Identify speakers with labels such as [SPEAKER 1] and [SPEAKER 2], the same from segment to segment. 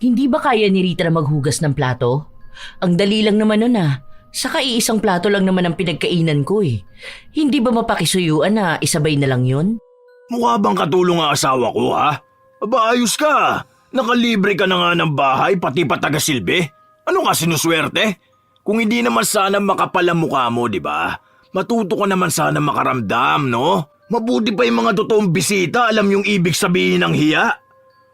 [SPEAKER 1] Hindi ba kaya ni Rita na maghugas ng plato? Ang dali lang naman nun ah. Saka iisang plato lang naman ang pinagkainan ko eh. Hindi ba mapakisuyuan na isabay na lang yun?
[SPEAKER 2] Mukha bang katulong ang asawa ko, ha? Aba, ayos ka. Nakalibre ka na nga ng bahay, pati pa taga-silbi. Ano ka sinuswerte? Kung hindi naman sana makapal ang mukha mo, di ba? Matuto ka naman sana makaramdam, no? Mabuti pa yung mga totoong bisita, alam yung ibig sabihin ng hiya.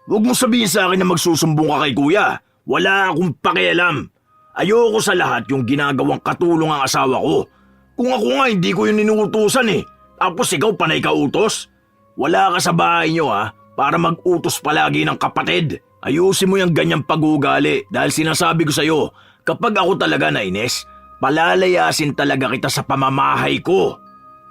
[SPEAKER 2] Huwag mo sabihin sa akin na magsusumbong ka kay kuya. Wala akong pakialam. Ayoko sa lahat yung ginagawang katulong ang asawa ko. Kung ako nga hindi ko yun inuutusan eh. Tapos ikaw panay ka utos. Wala ka sa bahay nyo ha, para mag-utos palagi ng kapatid. Ayusin mo yung ganyang pag-ugali dahil sinasabi ko sa'yo, kapag ako talaga nainis, palalayasin talaga kita sa pamamahay ko.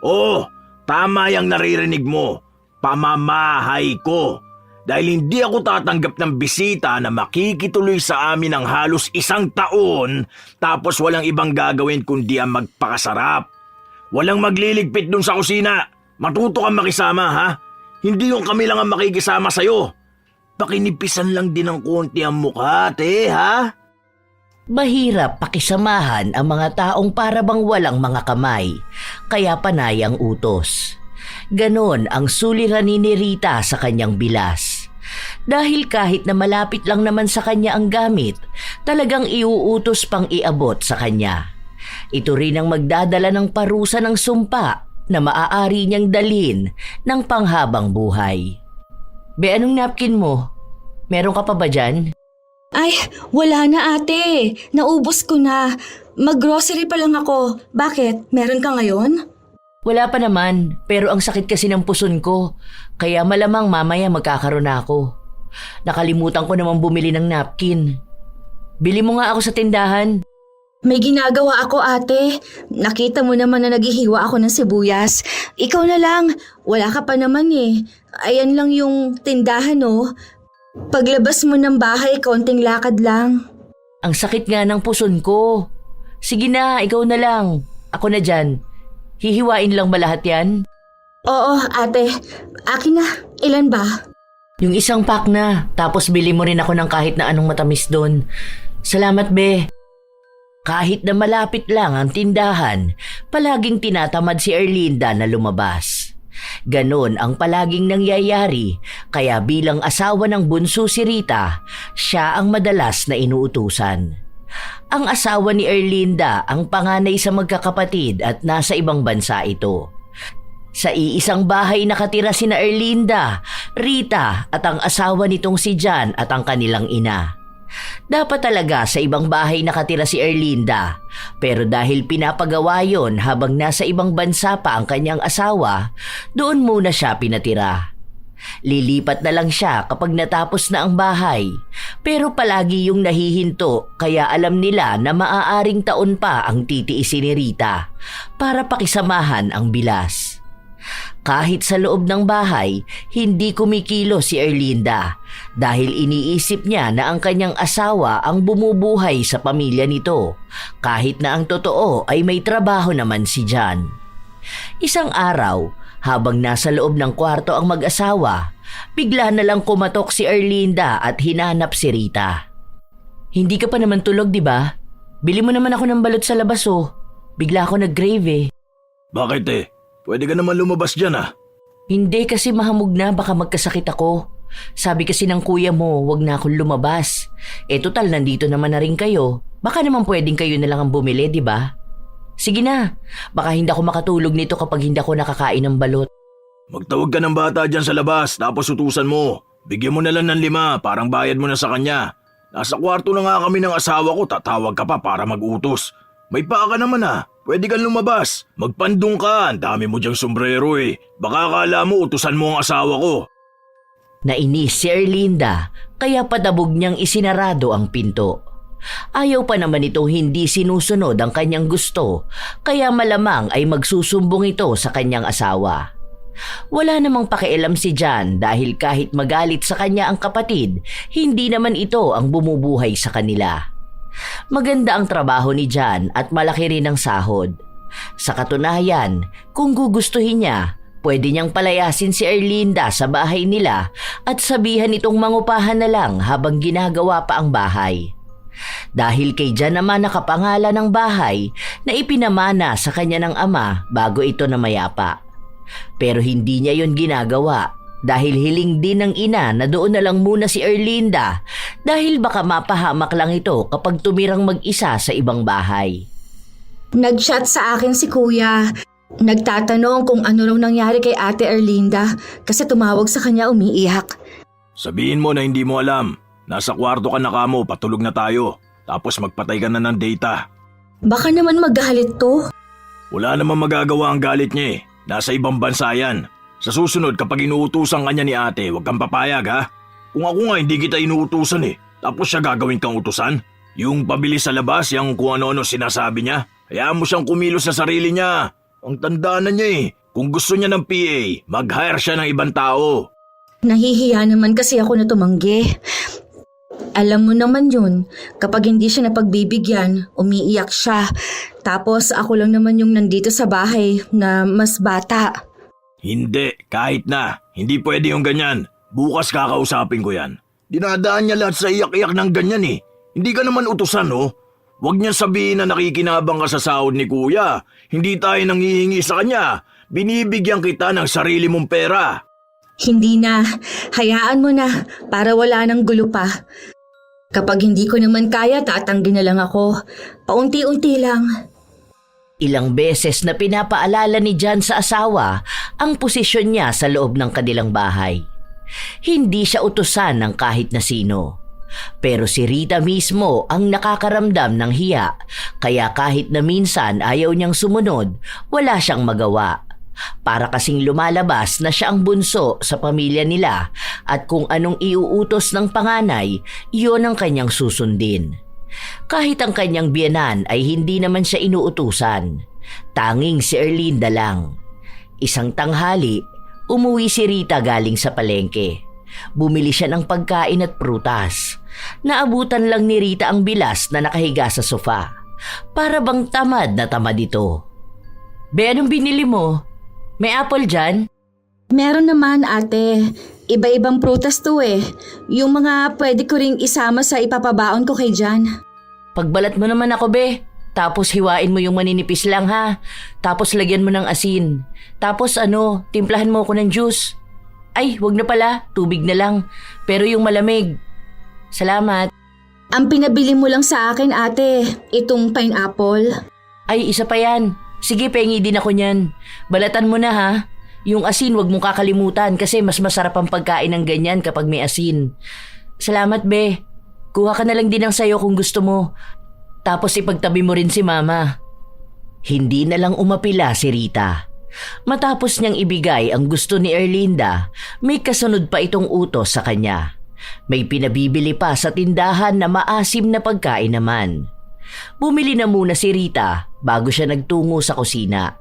[SPEAKER 2] Oo, tama yung naririnig mo. Pamamahay ko. Dahil hindi ako tatanggap ng bisita na makikituloy sa amin ng halos 1 taon tapos walang ibang gagawin kundi ang magpakasarap. Walang magliligpit dun sa kusina. Matuto kang makisama ha. Hindi yung kami lang ang makikisama sa'yo. Pakinipisan lang din ng konti ang mukha, te ha?
[SPEAKER 1] Mahirap pakisamahan ang mga taong para bang walang mga kamay, kaya panay ang utos. Ganon ang suliranin ni Rita sa kanyang bilas. Dahil kahit na malapit lang naman sa kanya ang gamit, talagang iuutos pang iabot sa kanya. Ito rin ang magdadala ng parusa ng sumpa na maaari niyang dalhin ng panghabang buhay. Be, anong napkin mo? Meron ka pa ba dyan?
[SPEAKER 3] Ay, wala na ate. Naubos ko na. Mag-grocery pa lang ako. Bakit? Meron ka ngayon?
[SPEAKER 1] Wala pa naman, pero ang sakit kasi ng puson ko, kaya malamang mamaya magkakaroon na ako. Nakalimutan ko naman bumili ng napkin. Bili mo nga ako sa tindahan.
[SPEAKER 3] May ginagawa ako ate. Nakita mo naman na naghihiwa ako ng sibuyas. Ikaw na lang. Wala ka pa naman eh. Ayan lang yung tindahan oh. Paglabas mo ng bahay, konting lakad lang.
[SPEAKER 1] Ang sakit nga ng puson ko. Sige na, ikaw na lang. Ako na dyan. Hihiwain lang ba lahat yan?
[SPEAKER 3] Oo ate. Akin na. Ilan ba?
[SPEAKER 1] Yung 1 pack na, tapos bili mo rin ako ng kahit na anong matamis doon. Salamat, be. Kahit na malapit lang ang tindahan, palaging tinatamad si Erlinda na lumabas. Ganon ang palaging nangyayari, kaya bilang asawa ng bunso si Rita, siya ang madalas na inuutusan. Ang asawa ni Erlinda ang panganay sa magkakapatid at nasa ibang bansa ito. Sa iisang bahay nakatira sina Erlinda, Rita at ang asawa nitong si John at ang kanilang ina. Dapat talaga sa ibang bahay nakatira si Erlinda, pero dahil pinapagawa yon habang nasa ibang bansa pa ang kanyang asawa, doon muna siya pinatira. Lilipat na lang siya kapag natapos na ang bahay, pero palagi yung nahihinto kaya alam nila na maaaring taon pa ang titiisin ni Rita para pakisamahan ang bilas. Kahit sa loob ng bahay, hindi kumikilo si Erlinda dahil iniisip niya na ang kanyang asawa ang bumubuhay sa pamilya nito, kahit na ang totoo ay may trabaho naman si John. Isang araw, habang nasa loob ng kwarto ang mag-asawa, bigla na lang kumatok si Erlinda at hinanap si Rita. Hindi ka pa naman tulog, di ba? Bili mo naman ako ng balot sa labas oh. Bigla ako nag-crave eh.
[SPEAKER 2] Bakit eh? Pwede ka naman lumabas dyan ah.
[SPEAKER 1] Hindi kasi mahamog na, baka magkasakit ako. Sabi kasi ng kuya mo, wag na akong lumabas. Total nandito naman na rin kayo. Baka naman pwedeng kayo na lang ang bumili, di ba? Sige na, baka hindi ako makatulog nito kapag hindi ako nakakain ng balot.
[SPEAKER 2] Magtawag ka ng bata dyan sa labas tapos utusan mo. Bigyan mo na lang ng 5, parang bayad mo na sa kanya. Nasa kwarto na nga kami ng asawa ko, tatawag ka pa para mag-utos. May paa ka naman ah, pwede kang lumabas. Magpandong ka, ang dami mo dyang sombrero eh. Baka akala mo utusan mo ang asawa ko.
[SPEAKER 1] Nainis si Erlinda, kaya padabog niyang isinarado ang pinto. Ayaw pa naman itong hindi sinusunod ang kanyang gusto, kaya malamang ay magsusumbong ito sa kanyang asawa. Wala namang pakialam si John dahil kahit magalit sa kanya ang kapatid, hindi naman ito ang bumubuhay sa kanila. Maganda ang trabaho ni John at malaki rin ang sahod. Sa katunayan, kung gugustuhin niya, Pwede niyang palayasin si Erlinda sa bahay nila at sabihan itong mangupahan na lang habang ginagawa pa ang bahay. Dahil kay Jan naman nakapangalan ng bahay na ipinamana sa kanya ng ama bago ito namayapa. Pero hindi niya yon ginagawa dahil hiling din ng ina na doon na lang muna si Erlinda dahil baka mapahamak lang ito kapag tumirang mag-isa sa ibang bahay.
[SPEAKER 3] Nag-chat sa akin si Kuya. Nagtatanong kung ano raw nangyari kay Ate Erlinda kasi tumawag sa kanya umiiyak.
[SPEAKER 2] Sabihin mo na hindi mo alam. Nasa kwarto ka na kamo, patulog na tayo. Tapos magpatay ka na ng data.
[SPEAKER 3] Baka naman magalit to.
[SPEAKER 2] Wala namang magagawa ang galit niya eh. Nasa ibang bansa yan. Sa susunod kapag inuutusan ka niya ni ate, huwag kang papayag ha. Kung ako nga hindi kita inuutusan eh, tapos siya gagawin kang utusan. Yung pabilis sa labas, yung kung ano-ano sinasabi niya. Hayaan mo siyang kumilos sa sarili niya. Ang tanda na niya eh. Kung gusto niya ng PA, mag-hire siya ng ibang tao.
[SPEAKER 3] Nahihiya naman kasi ako na tumanggi. Alam mo naman yun, kapag hindi siya napagbibigyan, umiiyak siya. Tapos ako lang naman yung nandito sa bahay na mas bata.
[SPEAKER 2] Hindi, kahit na. Hindi pwede yung ganyan. Bukas kakausapin ko yan. Dinadaan niya lahat sa iyak-iyak ng ganyan eh. Hindi ka naman utusan oh. Huwag niya sabihin na nakikinabang ka sa sahod ni kuya. Hindi tayo nanghihingi sa kanya. Binibigyan kita ng sarili mong pera.
[SPEAKER 3] Hindi na, hayaan mo na para wala nang gulo pa. Kapag hindi ko naman kaya, tatanggi na lang ako. Paunti-unti lang.
[SPEAKER 1] Ilang beses na pinapaalala ni Jan sa asawa ang posisyon niya sa loob ng kanilang bahay. Hindi siya utusan ng kahit na sino. Pero si Rita mismo ang nakakaramdam ng hiya, kaya kahit na minsan ayaw niyang sumunod, wala siyang magawa. Para kasing lumalabas na siya ang bunso sa pamilya nila at kung anong iuutos ng panganay, iyon ang kanyang susundin. Kahit ang kanyang biyenan ay hindi naman siya inuutusan. Tanging si Erlinda lang. Isang tanghali, umuwi si Rita galing sa palengke. Bumili siya ng pagkain at prutas. Naabutan lang ni Rita ang bilas na nakahiga sa sofa. Para bang tamad na tamad ito. Be, anong binili mo? May apple dyan?
[SPEAKER 3] Meron naman ate. Iba-ibang prutas to eh. Yung mga pwede ko ring isama sa ipapabaon ko kay Jan.
[SPEAKER 1] Pagbalat mo naman ako, be. Tapos hiwain mo yung maninipis lang ha. Tapos lagyan mo ng asin. Tapos timplahan mo ako ng juice. Ay, wag na pala. Tubig na lang. Pero yung malamig. Salamat.
[SPEAKER 3] Ang pinabili mo lang sa akin ate, itong pineapple.
[SPEAKER 1] Ay, isa pa yan. Sige, pengi din ako niyan. Balatan mo na ha. Yung asin, wag mong kakalimutan kasi mas masarap ang pagkain ng ganyan kapag may asin. Salamat, be. Kuha ka na lang din ng sayo kung gusto mo. Tapos ipagtabi mo rin si mama. Hindi na lang umapila si Rita. Matapos niyang ibigay ang gusto ni Erlinda, may kasunod pa itong utos sa kanya. May pinabibili pa sa tindahan na maasim na pagkain naman. Bumili na muna si Rita bago siya nagtungo sa kusina.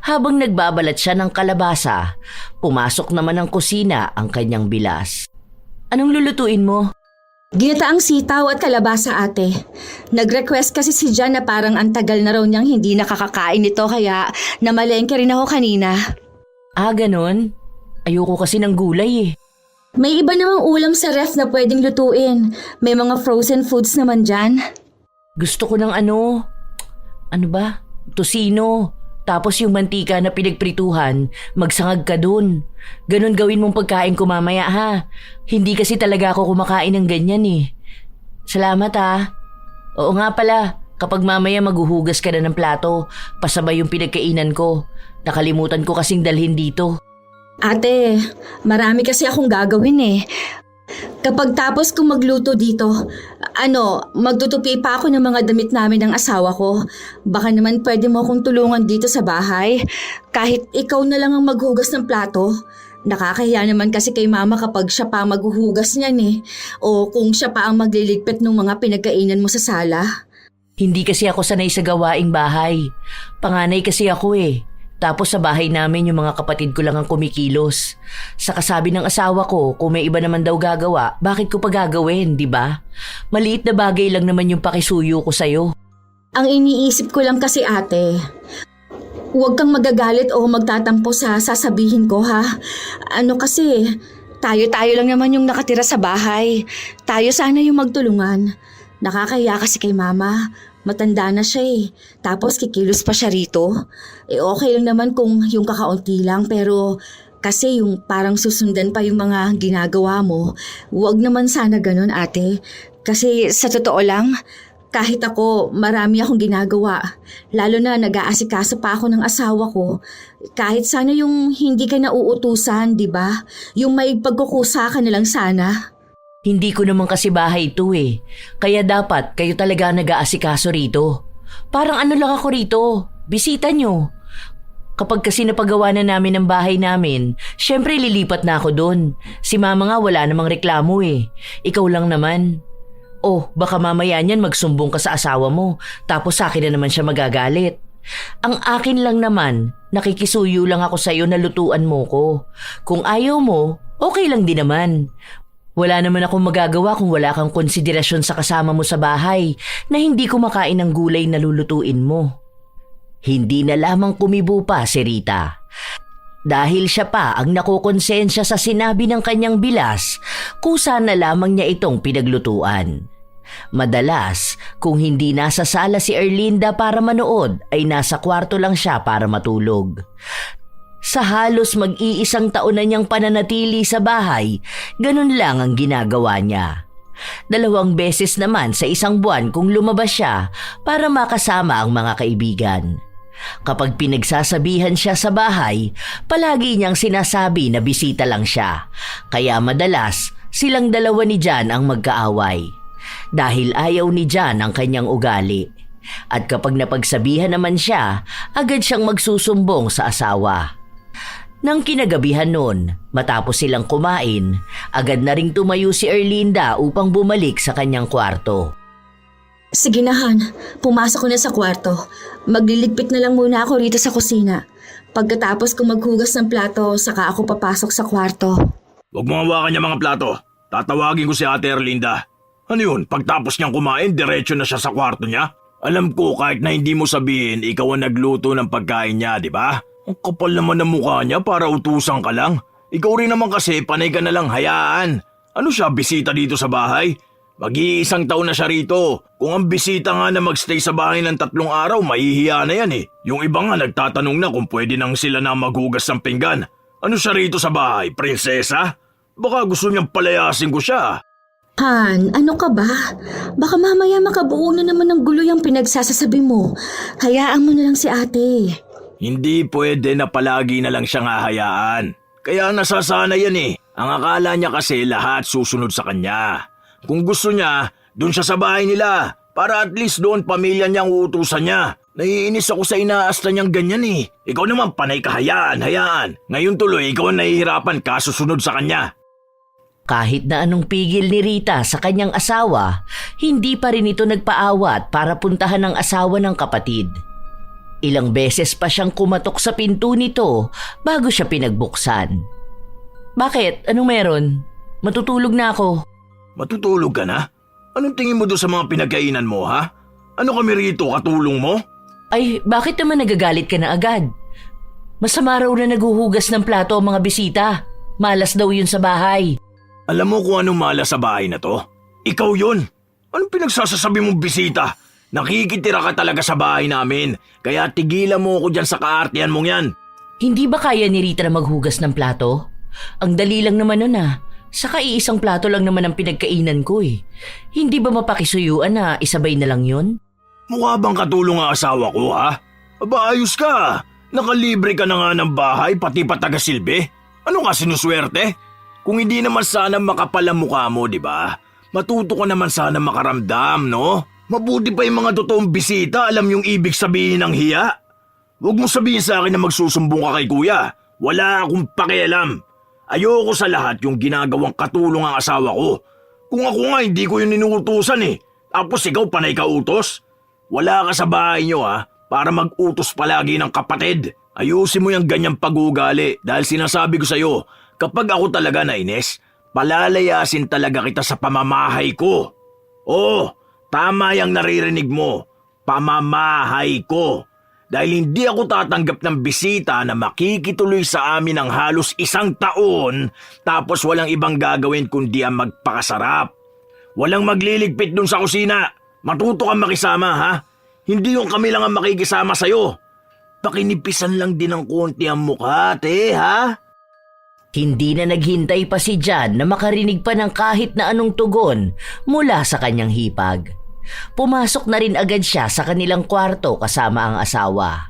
[SPEAKER 1] Habang nagbabalat siya ng kalabasa, pumasok naman ng kusina ang kanyang bilas. Anong lulutuin mo?
[SPEAKER 3] Ginataang sitaw at kalabasa ate. Nag-request kasi si Jan na parang ang tagal na raw niyang hindi nakakakain nito kaya namalengke rin ako kanina.
[SPEAKER 1] Ah, ganun? Ayoko kasi ng gulay eh.
[SPEAKER 3] May iba namang ulam sa ref na pwedeng lutuin. May mga frozen foods naman dyan.
[SPEAKER 1] Gusto ko ng ano ba? Tosino. Tapos yung mantika na pinagprituhan, magsangag ka dun. Ganon gawin mong pagkain ko mamaya ha. Hindi kasi talaga ako kumakain ng ganyan eh. Salamat ha. Oo nga pala, kapag mamaya maghuhugas ka na ng plato, pasabay yung pinagkainan ko. Nakalimutan ko kasing dalhin dito.
[SPEAKER 3] Ate, marami kasi akong gagawin eh. Kapag tapos kong magluto dito, magtutupi pa ako ng mga damit namin ng asawa ko. Baka naman pwede mo akong tulungan dito sa bahay. Kahit ikaw na lang ang maghugas ng plato. Nakakahiya naman kasi kay mama kapag siya pa ang maghuhugas niyan eh. O kung siya pa ang magliligpit ng mga pinagkainan mo sa sala.
[SPEAKER 1] Hindi kasi ako sanay sa gawaing bahay. Panganay kasi ako eh. Tapos sa bahay namin yung mga kapatid ko lang ang kumikilos. Sa kasabi ng asawa ko, kung may iba naman daw gagawa, bakit ko pa gagawin, di ba? Maliit na bagay lang naman yung pakisuyo ko sa'yo.
[SPEAKER 3] Ang iniisip ko lang kasi ate, Huwag kang magagalit o magtatampo sa sasabihin ko ha. Kasi, tayo-tayo lang naman yung nakatira sa bahay. Tayo sana yung magtulungan. Nakakahiya kasi kay mama. Matanda na siya eh. Tapos kikilos pa siya rito. Okay lang naman kung yung kakaunti lang pero kasi yung parang susundan pa yung mga ginagawa mo. Huwag naman sana ganun ate. Kasi sa totoo lang, kahit ako, marami akong ginagawa. Lalo na nag-aasikaso pa ako ng asawa ko. Kahit sana yung hindi ka nauutusan, di ba? Yung may pagkukusa ka na lang sana.
[SPEAKER 1] Hindi ko naman kasi bahay ito eh. Kaya dapat kayo talaga nag-aasikaso rito. Parang ano lang ako rito, bisita nyo. Kapag kasi napagawa na namin ang bahay namin, syempre lilipat na ako doon. Si mama nga wala namang reklamo eh. Ikaw lang naman. Oh, baka mamaya niyan magsumbong ka sa asawa mo, tapos sa akin na naman siya magagalit. Ang akin lang naman, nakikisuyo lang ako sa'yo na lutuan mo ko. Kung ayaw mo, okay lang din naman. Wala naman akong magagawa kung wala kang konsiderasyon sa kasama mo sa bahay na hindi kumakain ng gulay na lulutuin mo. Hindi na lamang kumibo pa si Rita. Dahil siya pa ang nakukonsensya sa sinabi ng kanyang bilas, kusa na lamang niya itong pinaglutuan. Madalas, kung hindi nasa sala si Erlinda para manood, ay nasa kwarto lang siya para matulog. Sa halos mag-iisang taon na niyang pananatili sa bahay, ganun lang ang ginagawa niya. 2 beses naman sa isang buwan kung lumabas siya para makasama ang mga kaibigan. Kapag pinagsasabihan siya sa bahay, palagi niyang sinasabi na bisita lang siya. Kaya madalas, silang dalawa ni Jan ang magkaaway. Dahil ayaw ni Jan ang kanyang ugali. At kapag napagsabihan naman siya, agad siyang magsusumbong sa asawa. Nang kinagabihan nun, matapos silang kumain, agad na ring tumayo si Erlinda upang bumalik sa kanyang kwarto.
[SPEAKER 3] Sige na Han, pumasok ko na sa kwarto. Magliligpit na lang muna ako rito sa kusina. Pagkatapos kong maghugas ng plato, saka ako papasok sa kwarto.
[SPEAKER 2] Huwag mo hawakan niya mga plato. Tatawagin ko si Ate Erlinda. Ano yun, pagtapos niyang kumain, diretso na siya sa kwarto niya? Alam ko kahit na hindi mo sabihin, ikaw ang nagluto ng pagkain niya, di ba? Ang kapal naman ng mukha niya para utusan ka lang. Ikaw rin naman kasi, panay ka na lang hayaan. Ano siya, bisita dito sa bahay? Mag-iisang taon na siya rito. Kung ang bisita nga na magstay sa bahay ng 3 araw, mahihiya na yan eh. Yung iba nga nagtatanong na kung pwede nang sila na maghugas ng pinggan. Ano siya rito sa bahay, prinsesa? Baka gusto niyang palayasin ko siya.
[SPEAKER 3] Han, ano ka ba? Baka mamaya makabuo na naman ng gulo yung pinagsasasabi mo. Hayaan mo na lang si ate.
[SPEAKER 2] Hindi pwede na palagi na lang siyang hahayaan. Kaya nasasana yan eh. Ang akala niya kasi lahat susunod sa kanya. Kung gusto niya, doon siya sa bahay nila. Para at least doon pamilya niyang uutusan niya. Naiinis ako sa inaasta niyang ganyan eh. Ikaw naman panay ka hayaan. Ngayon tuloy ikaw ang nahihirapan kasusunod sa kanya.
[SPEAKER 1] Kahit na anong pigil ni Rita sa kanyang asawa, hindi pa rin ito nagpaawat para puntahan ang asawa ng kapatid. Ilang beses pa siyang kumatok sa pinto nito bago siya pinagbuksan. Bakit? Anong meron? Matutulog na ako.
[SPEAKER 2] Matutulog ka na? Anong tingin mo doon sa mga pinagkainan mo ha? Ano kami rito, katulong mo?
[SPEAKER 1] Ay, bakit naman nagagalit ka na agad? Masama raw na naguhugas ng plato ang mga bisita. Malas daw yun sa bahay.
[SPEAKER 2] Alam mo kung anong malas sa bahay na to? Ikaw yun. Anong pinagsasasabi mong bisita? Nakikitira ka talaga sa bahay namin. Kaya tigilan mo ako dyan sa kaartihan mong yan.
[SPEAKER 1] Hindi ba kaya ni Rita na maghugas ng plato? Ang dali lang naman nun ah. Saka iisang plato lang naman ang pinagkainan ko eh. Hindi ba mapakisuyuan na isabay na lang yun?
[SPEAKER 2] Mukha bang katulong ang asawa ko ha? Aba ayos ka. Nakalibre ka na nga ng bahay pati pa taga-silbi. Ano ka sinuswerte? Kung hindi naman sana makapal ang mukha mo, di ba? Matuto ka naman sana makaramdam, no? Mabuti pa yung mga totoong bisita, alam yung ibig sabihin ng hiya. Huwag mo sabihin sa akin na magsusumbong ka kay kuya. Wala akong pakialam. Ayoko sa lahat yung ginagawang katulong ang asawa ko. Kung ako nga, hindi ko yun inuutusan eh. Tapos ikaw panay ka utos. Wala ka sa bahay nyo ha, para mag-utos palagi ng kapatid. Ayusin mo yung ganyang pag-ugali dahil sinasabi ko sa'yo, kapag ako talaga nainis, palalayasin talaga kita sa pamamahay ko. Oo, tama yung naririnig mo. Pamamahay ko. Dahil hindi ako tatanggap ng bisita na makikituloy sa amin ng halos 1 taon tapos walang ibang gagawin kundi ang magpakasarap. Walang magliligpit dun sa kusina. Matuto kang makisama, ha? Hindi yung kami lang ang makikisama sa'yo. Pakinipisan lang din ng konti ang mukha, ate, ha?
[SPEAKER 1] Hindi na naghintay pa si John na makarinig pa ng kahit na anong tugon mula sa kanyang hipag. Pumasok na rin agad siya sa kanilang kwarto kasama ang asawa.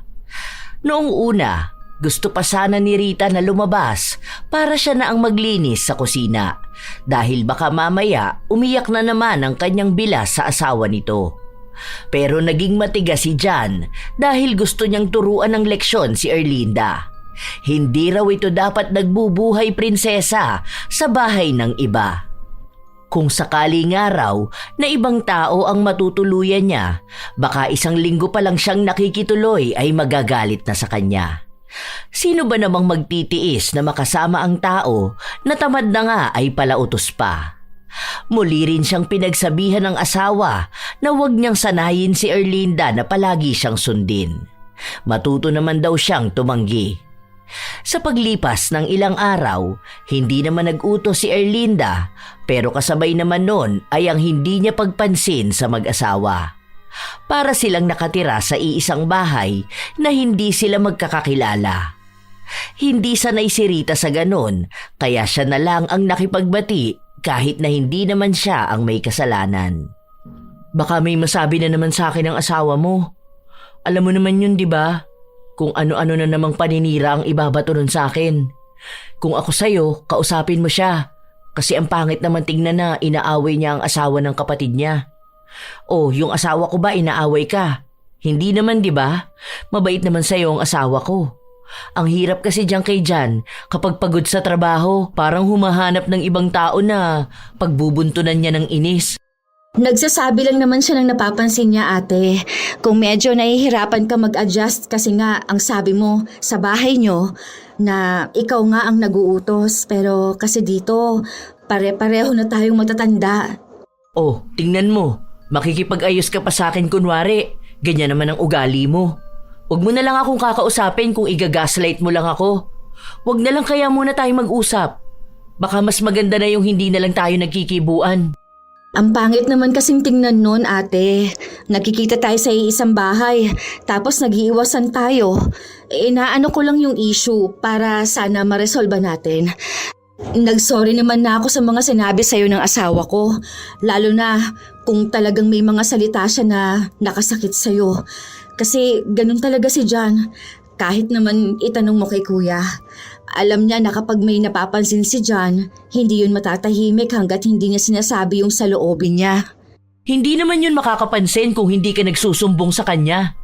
[SPEAKER 1] Noong una, gusto pa sana ni Rita na lumabas para siya na ang maglinis sa kusina dahil baka mamaya umiyak na naman ang kanyang bilas sa asawa nito. Pero naging matigas si John dahil gusto niyang turuan ng leksyon si Erlinda. Hindi raw ito dapat nagbubuhay prinsesa sa bahay ng iba. Kung sakali nga raw na ibang tao ang matutuluyan niya, baka 1 linggo pa lang siyang nakikituloy ay magagalit na sa kanya. Sino ba namang magtitiis na makasama ang tao na tamad na nga ay palautos pa? Muli rin siyang pinagsabihan ng asawa na huwag niyang sanayin si Erlinda na palagi siyang sundin. Matuto naman daw siyang tumanggi. Sa paglipas ng ilang araw, hindi naman nag-utos si Erlinda pero kasabay naman nun ay ang hindi niya pagpansin sa mag-asawa. Para silang nakatira sa iisang bahay na hindi sila magkakakilala. Hindi sanay si Rita sa ganon kaya siya na lang ang nakipagbati kahit na hindi naman siya ang may kasalanan. Baka may masabi na naman sa akin ang asawa mo. Alam mo naman yun, di ba? Kung ano-ano na namang paninira ang ibabato nun sa akin. Kung ako sa'yo, kausapin mo siya. Kasi ang pangit naman tingnan na inaaway niya ang asawa ng kapatid niya. Oh, yung asawa ko ba inaaway ka? Hindi naman, di ba? Mabait naman sa'yo ang asawa ko. Ang hirap kasi diyan kay Jan, kapag pagod sa trabaho, parang humahanap ng ibang tao na pagbubuntunan niya ng inis.
[SPEAKER 3] Nagsasabi lang naman siya ng napapansin niya, ate. Kung medyo nahihirapan ka mag-adjust kasi nga ang sabi mo sa bahay niyo na ikaw nga ang nag-uutos. Pero kasi dito, pare-pareho na tayong matatanda.
[SPEAKER 1] Oh, tingnan mo. Makikipag-ayos ka pa sa akin kunwari. Ganyan naman ang ugali mo. Huwag mo na lang akong kakausapin kung igagaslight mo lang ako. Huwag na lang kaya muna tayo mag-usap. Baka mas maganda na yung hindi na lang tayo nagkikibuan.
[SPEAKER 3] Ang pangit naman kasing tingnan nun, ate. Nakikita tayo sa iisang bahay, tapos nag-iiwasan tayo. Inaano ko lang yung issue para sana maresolba natin. Nagsorry naman na ako sa mga sinabi sa'yo ng asawa ko. Lalo na kung talagang may mga salita siya na nakasakit sa'yo. Kasi ganun talaga si John. Kahit naman itanong mo kay kuya. Alam niya na kapag may napapansin si John, hindi yun matatahimik hanggat hindi niya sinasabi yung saloobin niya.
[SPEAKER 1] Hindi naman yun makakapansin kung hindi ka nagsusumbong sa kanya.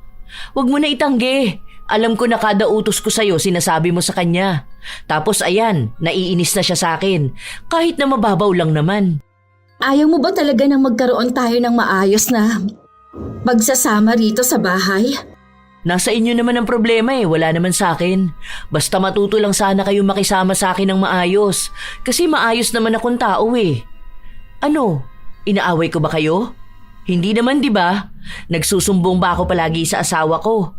[SPEAKER 1] Huwag mo na itanggi. Alam ko na kada utos ko sa'yo sinasabi mo sa kanya. Tapos ayan, naiinis na siya sa akin. Kahit na mababaw lang naman.
[SPEAKER 3] Ayaw mo ba talaga nang magkaroon tayo ng maayos na pagsasama rito sa bahay?
[SPEAKER 1] Nasa inyo naman ang problema wala naman sa akin. Basta matuto lang sana kayong makisama sa akin ng maayos. Kasi maayos naman akong tao Ano, inaaway ko ba kayo? Hindi naman, di ba? Nagsusumbong ba ako palagi sa asawa ko?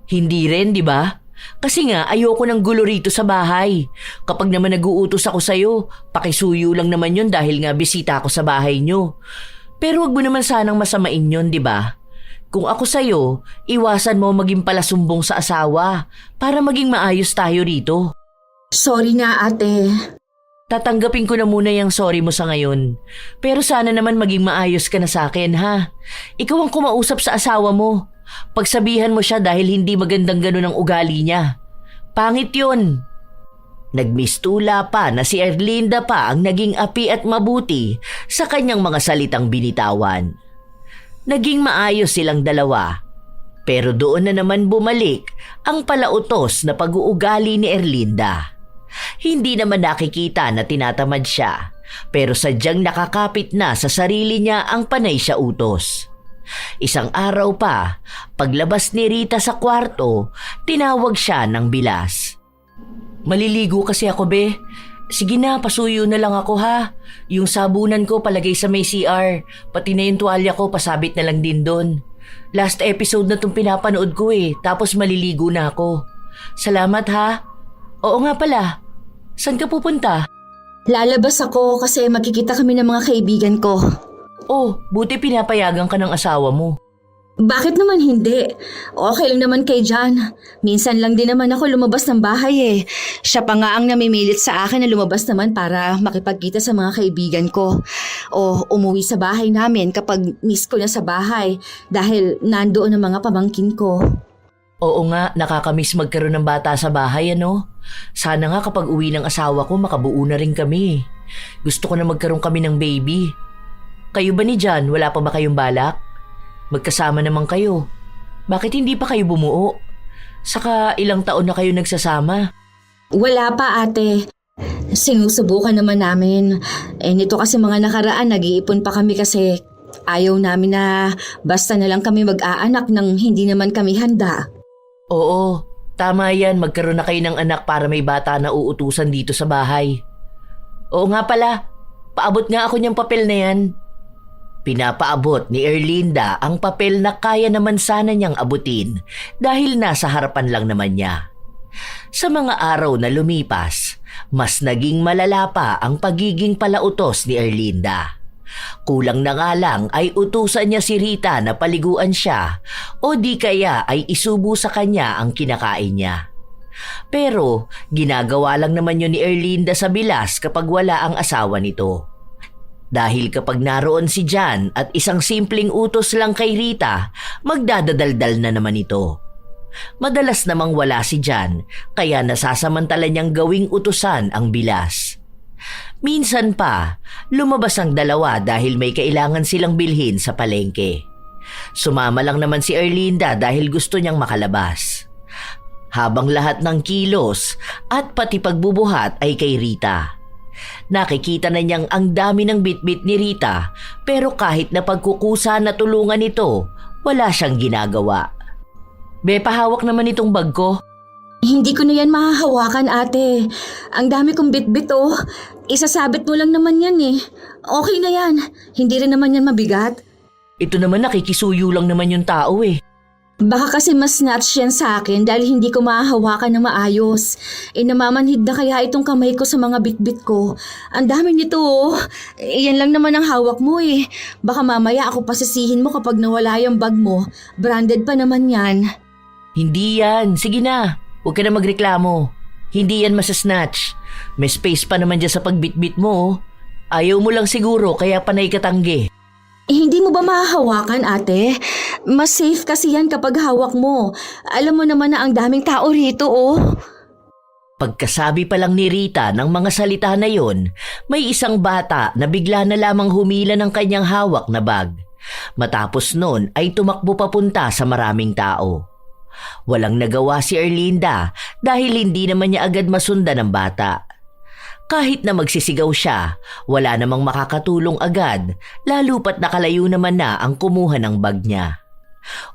[SPEAKER 1] Hindi rin, di ba? Kasi nga ayoko ng gulo rito sa bahay. Kapag naman nag-uutos ako sa'yo, pakisuyo lang naman yun dahil nga bisita ako sa bahay nyo. Pero wag mo naman sanang masamain yun, di ba? Kung ako sa'yo, iwasan mo maging palasumbong sa asawa para maging maayos tayo rito.
[SPEAKER 3] Sorry na, ate.
[SPEAKER 1] Tatanggapin ko na muna yung sorry mo sa ngayon. Pero sana naman maging maayos ka na sa akin, ha? Ikaw ang kumausap sa asawa mo. Pagsabihan mo siya dahil hindi magandang ganun ang ugali niya. Pangit yun. Nagmistula pa na si Erlinda pa ang naging api at mabuti sa kanyang mga salitang binitawan. Naging maayos silang dalawa. Pero doon na naman bumalik ang palautos na pag-uugali ni Erlinda. Hindi naman nakikita na tinatamad siya, pero sadyang nakakapit na sa sarili niya ang panay siya utos. Isang araw pa, paglabas ni Rita sa kwarto, tinawag siya ng bilas. Maliligo kasi ako, be. Sige na, pasuyo na lang ako ha. Yung sabunan ko palagay sa may CR, pati na yung tuwalya ko pasabit na lang din doon. Last episode na itong pinapanood ko tapos maliligo na ako. Salamat ha. Oo nga pala, saan ka pupunta?
[SPEAKER 3] Lalabas ako kasi magkikita kami ng mga kaibigan ko.
[SPEAKER 1] Oh, buti pinapayagan ka ng asawa mo.
[SPEAKER 3] Bakit naman hindi? Okay lang naman kay John. Minsan lang din naman ako lumabas ng bahay. Siya pa nga ang namimilit sa akin na lumabas naman para makipagkita sa mga kaibigan ko. O umuwi sa bahay namin kapag miss ko na sa bahay dahil nandoon ang mga pamangkin ko.
[SPEAKER 1] Oo nga, nakakamiss magkaroon ng bata sa bahay Sana nga kapag uwi ng asawa ko makabuo na rin kami. Gusto ko na magkaroon kami ng baby. Kayo ba ni John, wala pa ba kayong balak? Magkasama naman kayo. Bakit hindi pa kayo bumuo? Saka ilang taon na kayo nagsasama?
[SPEAKER 3] Wala pa ate. Sinusubukan naman namin. Nito kasi mga nakaraan nag-iipon pa kami kasi ayaw namin na basta na lang kami mag-aanak nang hindi naman kami handa.
[SPEAKER 1] Oo, tama yan. Magkaroon na kayo ng anak para may bata na uutusan dito sa bahay. Oo nga pala, paabot nga ako niyang papel na yan. Pinapaabot ni Erlinda ang papel na kaya naman sana niyang abutin dahil nasa harapan lang naman niya. Sa mga araw na lumipas, mas naging malala pa ang pagiging palautos ni Erlinda. Kulang na nga lang ay utusan niya si Rita na paliguan siya o di kaya ay isubo sa kanya ang kinakain niya. Pero ginagawa lang naman yun ni Erlinda sa bilas kapag wala ang asawa nito. Dahil kapag naroon si John at isang simpleng utos lang kay Rita, magdadadaldal na naman ito. Madalas namang wala si John, kaya nasasamantala niyang gawing utusan ang bilas. Minsan pa, lumabas ang dalawa dahil may kailangan silang bilhin sa palengke. Sumama lang naman si Erlinda dahil gusto niyang makalabas. Habang lahat ng kilos at pati pagbubuhat ay kay Rita. Nakikita na niyang ang dami ng bitbit ni Rita pero kahit na pagkukusa na tulungan ito, wala siyang ginagawa. Be, pahawak naman itong bag ko.
[SPEAKER 3] Hindi ko na yan mahahawakan ate. Ang dami kong bitbit Isasabit mo lang naman yan Okay na yan. Hindi rin naman yan mabigat.
[SPEAKER 1] Ito naman nakikisuyo lang naman yung tao
[SPEAKER 3] Baka kasi mas snatch yan sa akin dahil hindi ko mahahawakan ng maayos. Namamanhid na kaya itong kamay ko sa mga bitbit ko. Ang dami nito Yan lang naman ang hawak mo Baka mamaya ako pasisihin mo kapag nawala yung bag mo. Branded pa naman yan.
[SPEAKER 1] Hindi yan. Sige na. Huwag ka na magreklamo. Hindi yan masasnatch. May space pa naman dyan sa pagbitbit mo. Ayaw mo lang siguro kaya panay katanggi.
[SPEAKER 3] Hindi mo ba mahahawakan ate? Mas safe kasi yan kapag hawak mo. Alam mo naman na ang daming tao rito
[SPEAKER 1] Pagkasabi pa lang ni Rita ng mga salita na yon, may isang bata na bigla na lamang humila ng kanyang hawak na bag. Matapos nun ay tumakbo papunta sa maraming tao. Walang nagawa si Erlinda dahil hindi naman niya agad masundan ng bata. Kahit na magsisigaw siya, wala namang makakatulong agad, lalo pat nakalayo naman na ang kumuha ng bag niya.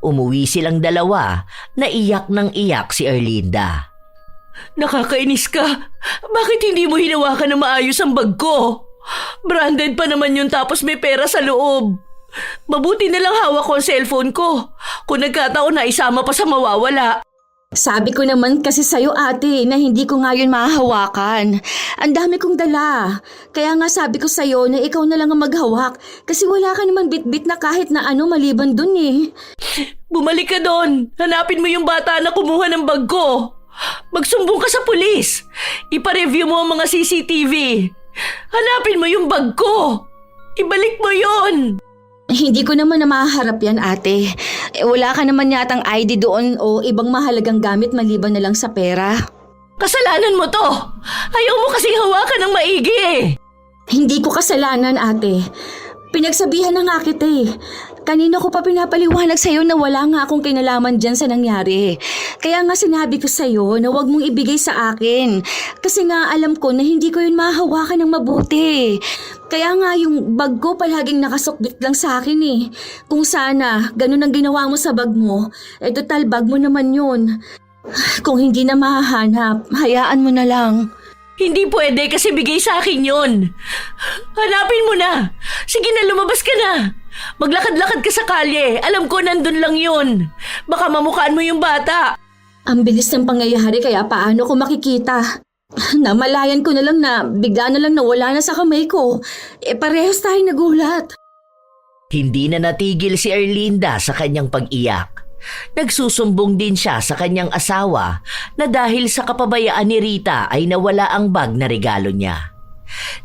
[SPEAKER 1] Umuwi silang dalawa, naiyak ng iyak si Erlinda. Nakakainis ka! Bakit hindi mo hinawakan na maayos ang bag ko? Branded pa naman yun tapos may pera sa loob. Mabuti na lang hawak ko ang cellphone ko. Kung nagkataon na isama pa sa mawawala.
[SPEAKER 3] Sabi ko naman kasi sa'yo ate na hindi ko nga yun mahahawakan. Ang dami kong dala. Kaya nga sabi ko sa'yo na ikaw na lang ang maghawak kasi wala ka naman bitbit na kahit na maliban dun
[SPEAKER 1] Bumalik ka doon. Hanapin mo yung bata na kumuha ng bag ko. Magsumbong ka sa pulis. Ipa-review mo ang mga CCTV. Hanapin mo yung bag ko. Ibalik mo yon.
[SPEAKER 3] Hindi ko naman na mahaharap yan ate. Wala ka naman yatang ID doon o ibang mahalagang gamit maliban na lang sa pera.
[SPEAKER 1] Kasalanan mo to. Ayaw mo kasing hawakan ng maigi
[SPEAKER 3] Hindi ko kasalanan ate. Pinagsabihan na nga kita Kanina ko pa pinapaliwanag sa'yo na wala nga akong kinalaman dyan sa nangyari. Kaya nga sinabi ko sa'yo na huwag mong ibigay sa akin. Kasi nga alam ko na hindi ko yun mahahawakan ng mabuti. Kaya nga yung bag ko palaging nakasukbit lang sa akin Kung sana ganun ang ginawa mo sa bag mo, total bag mo naman yun. Kung hindi na mahahanap, hayaan mo na lang.
[SPEAKER 1] Hindi pwede kasi bigay sa akin yon. Hanapin mo na. Sige na, lumabas ka na. Maglakad-lakad ka sa kalye. Alam ko nandun lang yun. Baka mamukhaan mo yung bata.
[SPEAKER 3] Ang bilis ng pangyayari kaya paano ko makikita? Namalayan ko na lang na bigla na lang nawala na sa kamay ko. Parehas tayong nagulat.
[SPEAKER 1] Hindi na natigil si Erlinda sa kanyang pag-iyak. Nagsusumbong din siya sa kanyang asawa na dahil sa kapabayaan ni Rita ay nawala ang bag na regalo niya.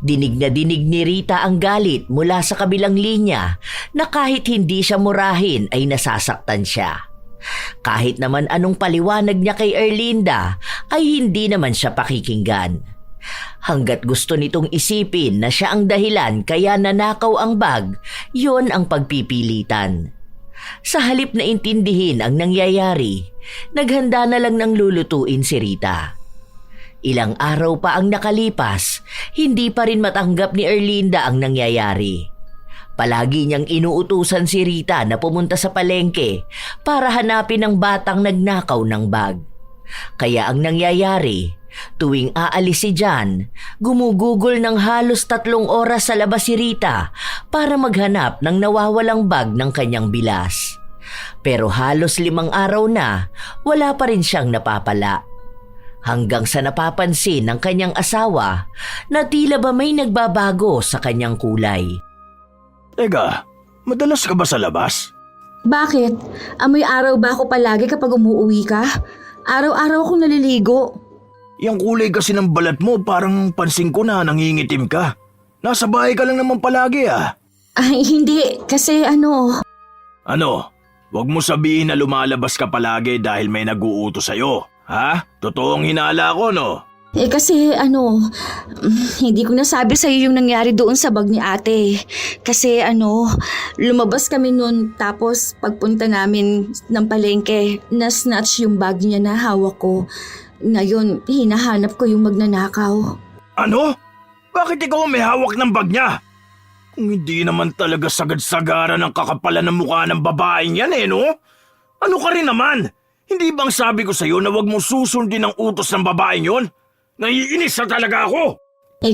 [SPEAKER 1] Dinig na dinig ni Rita ang galit mula sa kabilang linya na kahit hindi siya murahin ay nasasaktan siya. Kahit naman anong paliwanag niya kay Erlinda ay hindi naman siya pakikinggan. Hanggat gusto nitong isipin na siya ang dahilan kaya nanakaw ang bag, yon ang pagpipilitan. Sa halip na intindihin ang nangyayari, naghanda na lang ng lulutuin si Rita. Ilang araw pa ang nakalipas, hindi pa rin matanggap ni Erlinda ang nangyayari. Palagi niyang inuutusan si Rita na pumunta sa palengke para hanapin ang batang nagnakaw ng bag. Kaya ang nangyayari, tuwing aalis si John, gumugugol ng halos 3 oras sa labas si Rita para maghanap ng nawawalang bag ng kanyang bilas. Pero halos 5 araw na, wala pa rin siyang napapala. Hanggang sa napapansin ng kanyang asawa na tila ba may nagbabago sa kanyang kulay.
[SPEAKER 2] Teka, madalas ka ba sa labas?
[SPEAKER 3] Bakit? Amoy araw ba ako palagi kapag umuwi ka? Araw-araw akong naliligo.
[SPEAKER 2] Yung kulay kasi ng balat mo parang pansin ko na nangingitim ka. Nasa bahay ka lang naman palagi ah.
[SPEAKER 3] Ay, hindi. Kasi
[SPEAKER 2] Ano? Huwag mo sabihin na lumalabas ka palagi dahil may nag-uutos sa'yo. Ha? Totoong hinala ko, no?
[SPEAKER 3] Kasi hindi ko nasabi sa'yo yung nangyari doon sa bag ni ate. Kasi lumabas kami noon tapos pagpunta namin ng palengke, na-snatch yung bag niya na hawak ko. Ngayon, hinahanap ko yung magnanakaw.
[SPEAKER 2] Ano? Bakit ikaw may hawak ng bag niya? Kung hindi naman talaga sagad-sagaran ang kakapalan ng mukha ng babaeng yan no? Ano ka rin naman? Hindi bang sabi ko sa'yo na huwag mong susundin ang utos ng babaeng yon? Naiinis na talaga ako!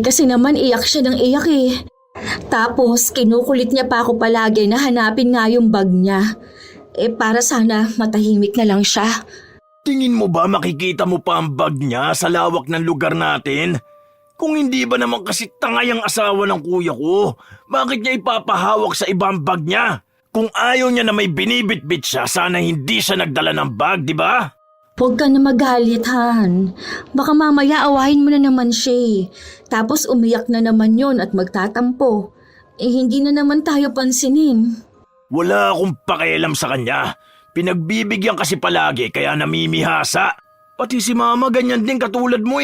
[SPEAKER 3] Kasi naman iyak siya ng iyak Tapos kinukulit niya pa ako palagi na hanapin nga yung bag niya. Para sana matahimik na lang siya.
[SPEAKER 2] Tingin mo ba makikita mo pa ang bag niya sa lawak ng lugar natin? Kung hindi ba naman kasi tangay ang asawa ng kuya ko, bakit niya ipapahawak sa ibang bag niya? Kung ayaw niya na may binibitbit siya, sana hindi siya nagdala ng bag, di ba?
[SPEAKER 3] Huwag ka na magalit, Han. Baka mamaya awahin mo na naman siya. Tapos umiyak na naman yon at magtatampo. Hindi na naman tayo pansinin.
[SPEAKER 2] Wala akong pakialam sa kanya. Pinagbibigyan kasi palagi kaya namimihasa. Pati si mama ganyan din katulad mo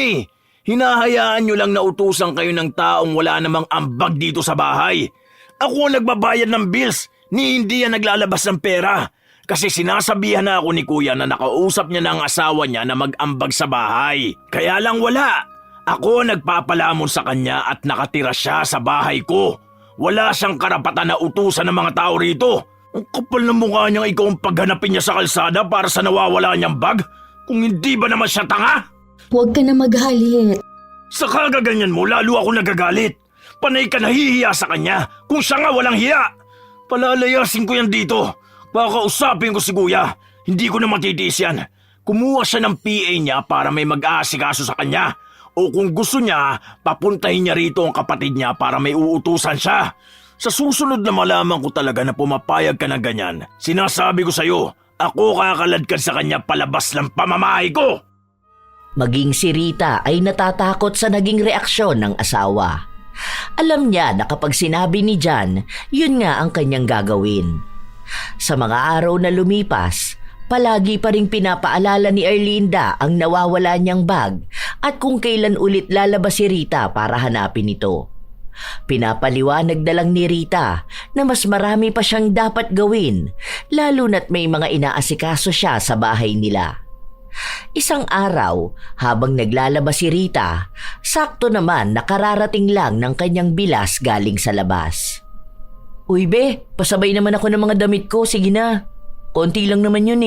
[SPEAKER 2] Hinahayaan nyo lang na utusan kayo ng taong wala namang ambag dito sa bahay. Ako ang nagbabayad ng bills. Ni hindi yan naglalabas ng pera kasi sinasabihan na ako ni kuya na nakausap niya ng asawa niya na mag-ambag sa bahay. Kaya lang wala. Ako nagpapalamon sa kanya at nakatira siya sa bahay ko. Wala siyang karapatan na utusan ng mga tao rito. Ang kapal ng mukha niyang ikaw ang paghanapin niya sa kalsada para sa nawawala niyang bag. Kung hindi ba naman siya tanga?
[SPEAKER 3] Huwag ka na magalit.
[SPEAKER 2] Sa kagaganyan mo lalo ako nagagalit. Panay ka nahihiya sa kanya kung siya nga walang hiya. Palalayasin ko yan dito. Kakausapin ko si kuya. Hindi ko na matitiis yan. Kumuha siya ng PA niya para may mag-aasikaso sa kanya. O kung gusto niya, papuntahin niya rito ang kapatid niya para may uutusan siya. Sa susunod na malaman ko talaga na pumapayag ka ng ganyan, sinasabi ko sa'yo, ako kakaladkad sa kanya palabas ng pamamahay ko.
[SPEAKER 1] Maging si Rita ay natatakot sa naging reaksyon ng asawa. Alam niya na kapag sinabi ni John, yun nga ang kanyang gagawin. Sa mga araw na lumipas, palagi pa ring pinapaalala ni Erlinda ang nawawala niyang bag at kung kailan ulit lalabas si Rita para hanapin ito. Pinapaliwanag na lang ni Rita na mas marami pa siyang dapat gawin, lalo na't may mga inaasikaso siya sa bahay nila. Isang araw, habang naglalabas si Rita, sakto naman nakararating lang ng kanyang bilas galing sa labas. Uy be, pasabay naman ako ng mga damit ko, sige na. Konti lang naman yun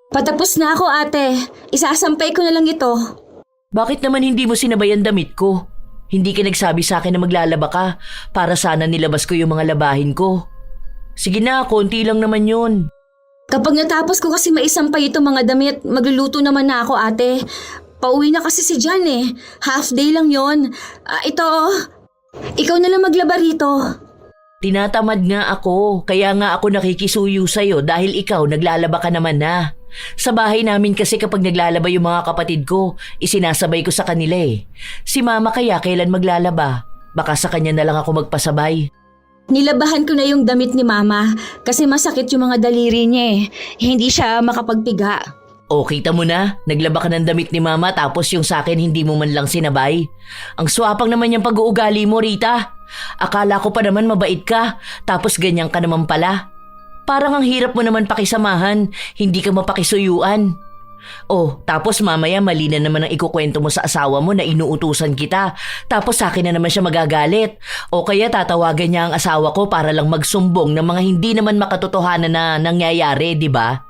[SPEAKER 3] Patapos na ako ate, isasampay ko na lang ito.
[SPEAKER 1] Bakit naman hindi mo sinabay ang damit ko? Hindi ka nagsabi sa akin na maglalaba ka para sana nilabas ko yung mga labahin ko. Sige na, konti lang naman yun.
[SPEAKER 3] Kapag natapos ko kasi maisampay itong mga damit, magluluto naman na ako, ate. Pauwi na kasi si Jan eh. Half day lang yon. Ito, ikaw na lang maglaba rito.
[SPEAKER 1] Tinatamad nga ako, kaya nga ako nakikisuyo sa'yo dahil ikaw naglalaba ka naman na. Sa bahay namin kasi kapag naglalaba yung mga kapatid ko, isinasabay ko sa kanila eh. Si mama kaya kailan maglalaba? Baka sa kanya na lang ako magpasabay.
[SPEAKER 3] Nilabahan ko na yung damit ni mama kasi masakit yung mga daliri niya eh. Hindi siya makapagpiga.
[SPEAKER 1] O kita mo na, naglaba ka ng damit ni mama tapos yung sakin hindi mo man lang sinabay. Ang swapang naman yung pag-uugali mo, Rita. Akala ko pa naman mabait ka, tapos ganyan ka naman pala. Parang ang hirap mo naman pakisamahan, hindi ka mapakisuyuan. Oh, tapos mamaya mali na naman ang ikukwento mo sa asawa mo na inuutusan kita. Tapos sa akin na naman siya magagalit. O kaya tatawagan niya ang asawa ko para lang magsumbong ng mga hindi naman makatotohanan na nangyayari, di ba?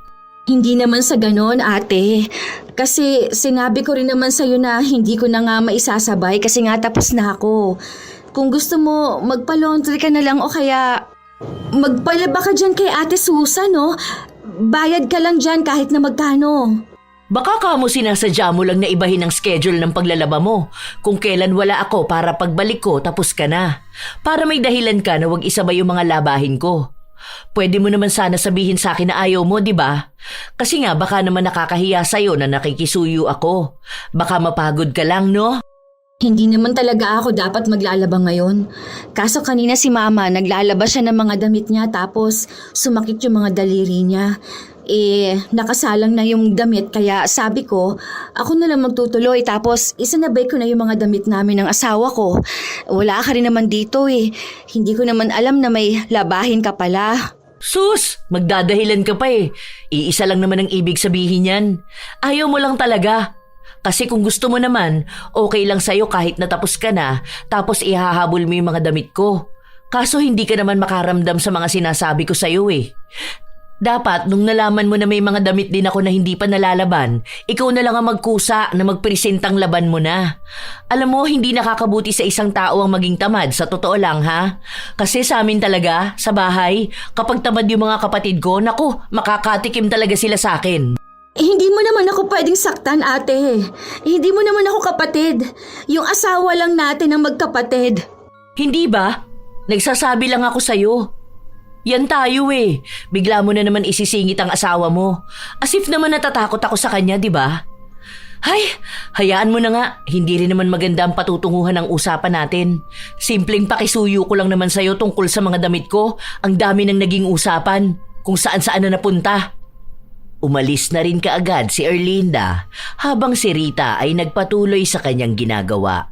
[SPEAKER 3] Hindi naman sa ganon, ate. Kasi sinabi ko rin naman sa'yo na hindi ko na nga maisasabay kasi nga tapos na ako. Kung gusto mo, magpa-laundry ka na lang o kaya magpalaba ka dyan kay Ate Susan, no? Bayad ka lang dyan kahit na magkano.
[SPEAKER 1] Baka kamo sinasadya mo lang na ibahin ang schedule ng paglalaba mo. Kung kailan wala ako para pagbalik ko tapos ka na. Para may dahilan ka na wag isabay yung mga labahin ko. Pwede mo naman sana sabihin sa akin na ayaw mo, di ba? Kasi nga baka naman nakakahiya sa'yo na nakikisuyo ako. Baka mapagod ka lang, no?
[SPEAKER 3] Hindi naman talaga ako dapat maglalaba ngayon. Kaso kanina si mama naglalaba siya ng mga damit niya tapos sumakit yung mga daliri niya. Nakasalang na yung damit kaya sabi ko, ako na lang magtutuloy tapos isanabay ko na yung mga damit namin ng asawa ko. Wala ka rin naman dito eh. Hindi ko naman alam na may labahin ka pala.
[SPEAKER 1] Sus! Magdadahilan ka pa eh. Iisa lang naman ang ibig sabihin yan. Ayaw mo lang talaga. Kasi kung gusto mo naman, okay lang sa'yo kahit natapos ka na, tapos ihahabol mo yung mga damit ko. Kaso hindi ka naman makaramdam sa mga sinasabi ko sa'yo eh. Dapat, nung nalaman mo na may mga damit din ako na hindi pa nalalaban, ikaw na lang ang magkusa na magpresentang laban mo na. Alam mo, hindi nakakabuti sa isang tao ang maging tamad, sa totoo lang ha. Kasi sa amin talaga, sa bahay, kapag tamad yung mga kapatid ko, naku, makakatikim talaga sila sa akin.
[SPEAKER 3] Hindi mo naman ako pwedeng saktan, ate. Hindi mo naman ako kapatid. Yung asawa lang natin ang magkapatid.
[SPEAKER 1] Hindi ba? Nagsasabi lang ako sa'yo. Yan tayo eh. Bigla mo na naman isisingit ang asawa mo. As if naman natatakot ako sa kanya, di ba? Hay, hayaan mo na nga. Hindi rin naman maganda ang patutunguhan ng usapan natin. Simpleng pakisuyo ko lang naman sa'yo tungkol sa mga damit ko. Ang dami nang naging usapan. Kung saan-saan na napunta. Umalis na rin kaagad si Erlinda habang si Rita ay nagpatuloy sa kanyang ginagawa.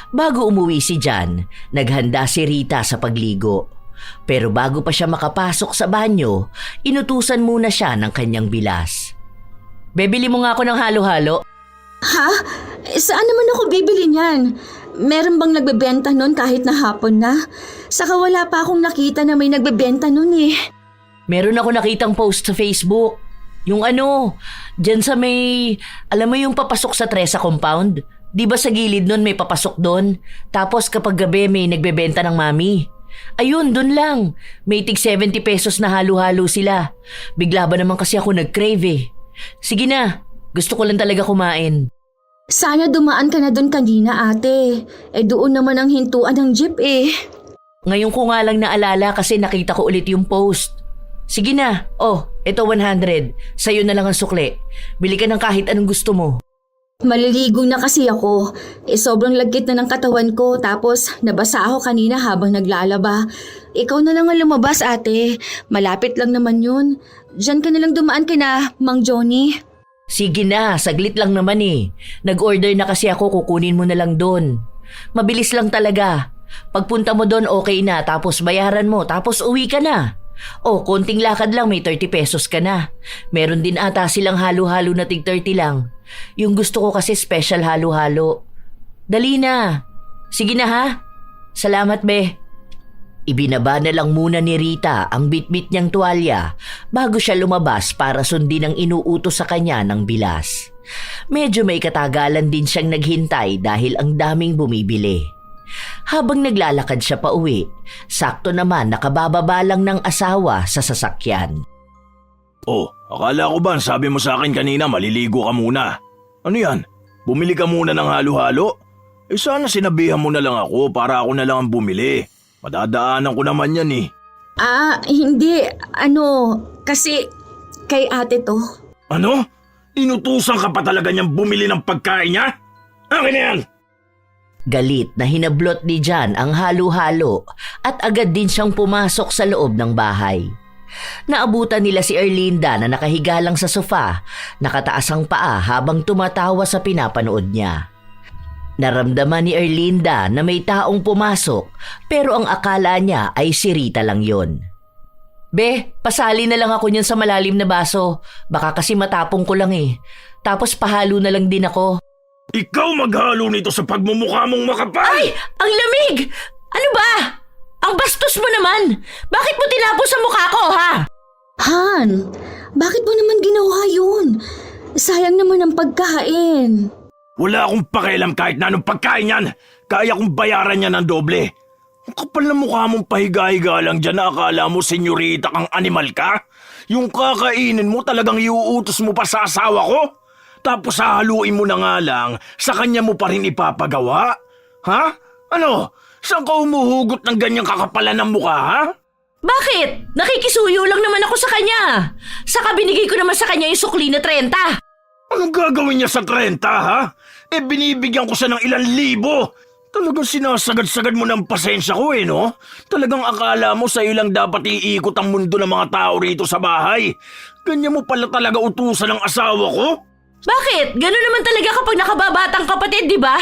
[SPEAKER 1] Bago umuwi si Jan, naghanda si Rita sa pagligo. Pero bago pa siya makapasok sa banyo, inutusan muna siya ng kanyang bilas. Bebili mo nga ako ng halo-halo.
[SPEAKER 3] Ha? Saan naman ako bibili niyan? Meron bang nagbebenta nun kahit na hapon na? Saka wala pa akong nakita na may nagbebenta nun eh.
[SPEAKER 1] Meron ako nakitang post sa Facebook. Yung dyan sa may, alam mo yung papasok sa Tresa compound? Di ba sa gilid nun may papasok doon? Tapos kapag gabi may nagbebenta ng mami. Ayun, doon lang. May tig 70 pesos na halo-halo sila. Bigla ba naman kasi ako nag-crave eh. Sige na, gusto ko lang talaga kumain.
[SPEAKER 3] Sana dumaan ka na doon kanina, ate. Doon naman ang hintuan ng jeep eh.
[SPEAKER 1] Ngayon ko nga lang naalala kasi nakita ko ulit yung post. Sige na, ito 100. Sa'yo na lang ang sukli. Bili ka ng kahit anong gusto mo.
[SPEAKER 3] Maliligo na kasi ako. Sobrang lagkit na ng katawan ko tapos nabasa ako kanina habang naglalaba. Ikaw na lang ang lumabas, ate. Malapit lang naman yun. Diyan ka na lang dumaan kina Mang Johnny.
[SPEAKER 1] Sige na, saglit lang naman eh. Nag-order na kasi ako, kukunin mo na lang doon. Mabilis lang talaga. Pagpunta mo doon okay na tapos bayaran mo tapos uwi ka na. Konting lakad lang may 30 pesos ka na. Meron din ata silang halo-halo na tig 30 lang. Yung gusto ko kasi special halo-halo. Dali na. Sige na ha. Salamat be. Ibinaba na lang muna ni Rita ang bitbit niyang tuwalya bago siya lumabas para sundin ang inuutos sa kanya ng bilas. Medyo may katagalan din siyang naghintay dahil ang daming bumibili. Habang naglalakad siya pa uwi, sakto naman nakabababa lang ng asawa sa sasakyan.
[SPEAKER 2] Oh, akala ko ba sabi mo sa akin kanina maliligo ka muna? Ano yan? Bumili ka muna ng halo-halo? Sana sinabihan mo na lang ako para ako na lang ang bumili. Madadaanan ko naman yan eh.
[SPEAKER 3] Hindi. Kasi kay ate to.
[SPEAKER 2] Ano? Inutusan ka pa talaga niyang bumili ng pagkain niya? Akin na yan!
[SPEAKER 1] Galit na hinablot ni John ang halo-halo at agad din siyang pumasok sa loob ng bahay. Naabutan nila si Erlinda na nakahiga lang sa sofa, nakataas ang paa habang tumatawa sa pinapanood niya. Naramdaman ni Erlinda na may taong pumasok pero ang akala niya ay si Rita lang yon. Be, pasali na lang ako niyan sa malalim na baso. Baka kasi matapong ko lang eh. Tapos pahalo na lang din ako.
[SPEAKER 2] Ikaw maghalo nito sa pagmumukha mong makapal!
[SPEAKER 1] Ay! Ang lamig! Ano ba? Ang bastos mo naman! Bakit mo tinapos sa mukha ko, ha?
[SPEAKER 3] Han, bakit mo naman ginawa yun? Sayang naman ang pagkain.
[SPEAKER 2] Wala akong pakialam kahit na anong pagkain yan. Kaya kong bayaran niya ng doble. Ang kapal na mukha mong pahiga-higa lang dyan na akala mo, senyorita, kang animal ka? Yung kakainin mo talagang iuutos mo pa sa asawa ko? Tapos hahaluin mo na nga lang, sa kanya mo pa rin ipapagawa? Ha? Ano? Saan ka umuhugot ng ganyang kakapalan ng mukha, ha?
[SPEAKER 1] Bakit? Nakikisuyo lang naman ako sa kanya. Saka binigay ko naman sa kanya yung sukli na 30.
[SPEAKER 2] Anong gagawin niya sa 30, ha? Binibigyan ko siya ng ilang libo. Talagang sinasagad-sagad mo ng pasensya ko no? Talagang akala mo sa'yo lang dapat iikot ang mundo ng mga tao rito sa bahay. Ganyan mo pala talaga utusan ng asawa ko?
[SPEAKER 1] Bakit? Ganun naman talaga kapag nakababatang kapatid, di ba?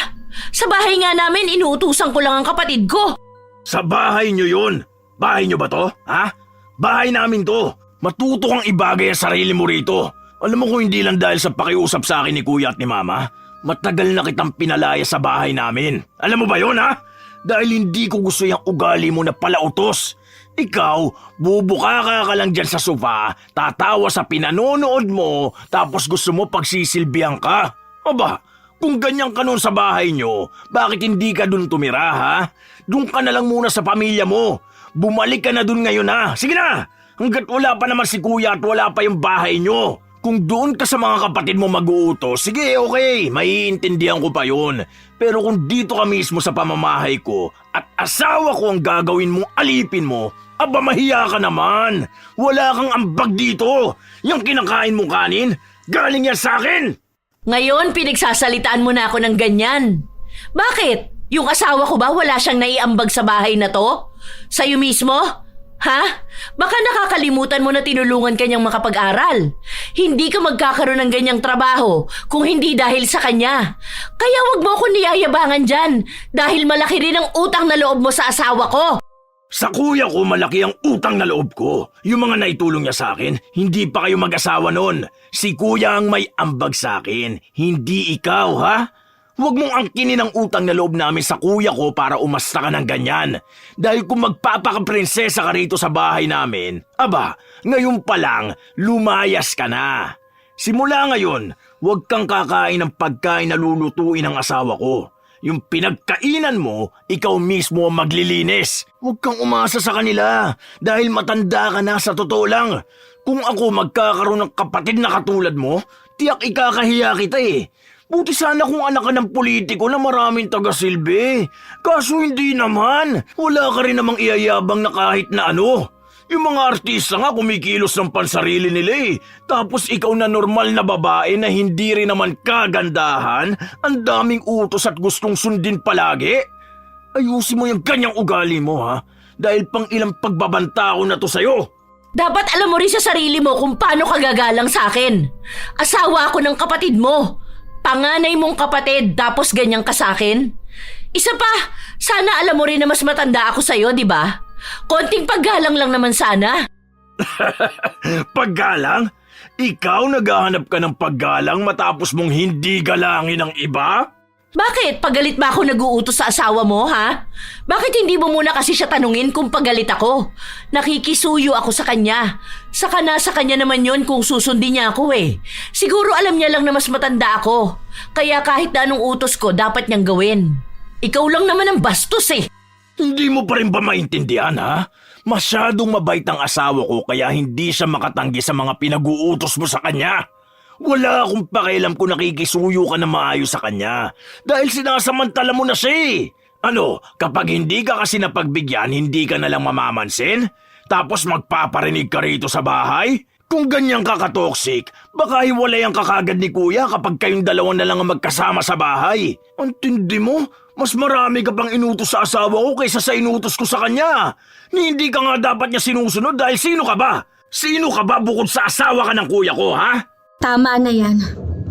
[SPEAKER 1] Sa bahay nga namin, inuutusan ko lang ang kapatid ko.
[SPEAKER 2] Sa bahay niyo yun. Bahay niyo ba to? Ha? Bahay namin to. Matuto kang ibagay ang sarili mo rito. Alam mo kung hindi lang dahil sa pakiusap sa akin ni Kuya at ni Mama, matagal na kitang pinalaya sa bahay namin. Alam mo ba yun, ha? Dahil hindi ko gusto yung ugali mo na palautos. Ikaw, bubuka ka lang dyan sa sofa, tatawa sa pinanonood mo, tapos gusto mo pagsisilbihan ka. Aba, kung ganyan ka nun sa bahay nyo, bakit hindi ka dun tumira, ha? Dun ka na lang muna sa pamilya mo. Bumalik ka na dun ngayon, ha? Sige na! Hanggat wala pa naman si Kuya at wala pa yung bahay nyo. Kung doon ka sa mga kapatid mo mag-uutos, sige, okay, maiintindihan ko pa yun. Pero kung dito ka mismo sa pamamahay ko at asawa ko ang gagawin mong alipin mo, aba mahiya ka naman. Wala kang ambag dito. Yung kinakain mong kanin, galing yan sa akin.
[SPEAKER 1] Ngayon, pinagsasalitaan mo na ako ng ganyan. Bakit? Yung asawa ko ba wala siyang naiambag sa bahay na to? Sa'yo mismo? Ha? Baka nakakalimutan mo na tinulungan kanyang makapag-aral. Hindi ka magkakaroon ng ganyang trabaho kung hindi dahil sa kanya. Kaya wag mo ako niyayabangan dyan dahil malaki rin ang utang na loob mo sa asawa ko.
[SPEAKER 2] Sa kuya ko malaki ang utang na loob ko. Yung mga naitulong niya sa akin, hindi pa kayo mag-asawa nun. Si kuya ang may ambag sa akin, hindi ikaw, ha? Huwag mong angkinin ang utang na loob namin sa kuya ko para umasta ka ng ganyan. Dahil kung magpapakaprinsesa ka rito sa bahay namin, aba, ngayon pa lang, lumayas ka na. Simula ngayon, huwag kang kakain ng pagkain na lulutuin ng asawa ko. Yung pinagkainan mo, ikaw mismo ang maglilinis. Huwag kang umasa sa kanila dahil matanda ka na sa totoo lang. Kung ako magkakaroon ng kapatid na katulad mo, tiyak ikakahiya kita eh. Buti sana kung anak ka ng politiko na maraming taga-silbi. Kaso hindi naman. Wala ka rin namang iyayabang na kahit na ano. Yung mga artista nga kumikilos ng pansarili nila eh. Tapos ikaw na normal na babae na hindi rin naman kagandahan, ang daming utos at gustong sundin palagi. Ayusin mo yung ganyang ugali mo ha. Dahil pang ilang pagbabanta ko na to sa'yo.
[SPEAKER 1] Dapat alam mo rin sa sarili mo kung paano ka gagalang sa akin. Asawa ako ng kapatid mo. Panganay mong kapatid tapos ganyan ka sa akin? Isa pa, sana alam mo rin na mas matanda ako sa'yo, di ba? Konting paggalang lang naman sana.
[SPEAKER 2] Paggalang? Ikaw naghahanap ka ng paggalang matapos mong hindi galangin ng iba?
[SPEAKER 1] Bakit? Pagalit ba ako nag-uutos sa asawa mo, ha? Bakit hindi mo muna kasi siya tanungin kung pagalit ako? Nakikisuyo ako sa kanya. Saka nasa kanya naman yon kung susundin niya ako eh. Siguro alam niya lang na mas matanda ako. Kaya kahit na anong utos ko, dapat niyang gawin. Ikaw lang naman ang bastos eh.
[SPEAKER 2] Hindi mo pa rin ba maintindihan, ha? Masyadong mabait ang asawa ko kaya hindi siya makatanggi sa mga pinag-uutos mo sa kanya. Wala akong pakialam kung nakikisuyo ka na maayos sa kanya dahil sinasamantala mo na siya eh. Ano, kapag hindi ka kasi napagbigyan, hindi ka na lang mamamansin? Tapos magpaparinig ka rito sa bahay? Kung ganyan ka ka-toxic, baka hiwalay ang kakagad ni kuya kapag kayong dalawa na lang ang magkasama sa bahay. Ang tindi mo, mas marami ka pang inutos sa asawa ko kaysa sa inutos ko sa kanya. Ni hindi ka nga dapat niya sinusunod dahil sino ka ba? Sino ka ba bukod sa asawa ka ng kuya ko, ha?
[SPEAKER 3] Tama na yan.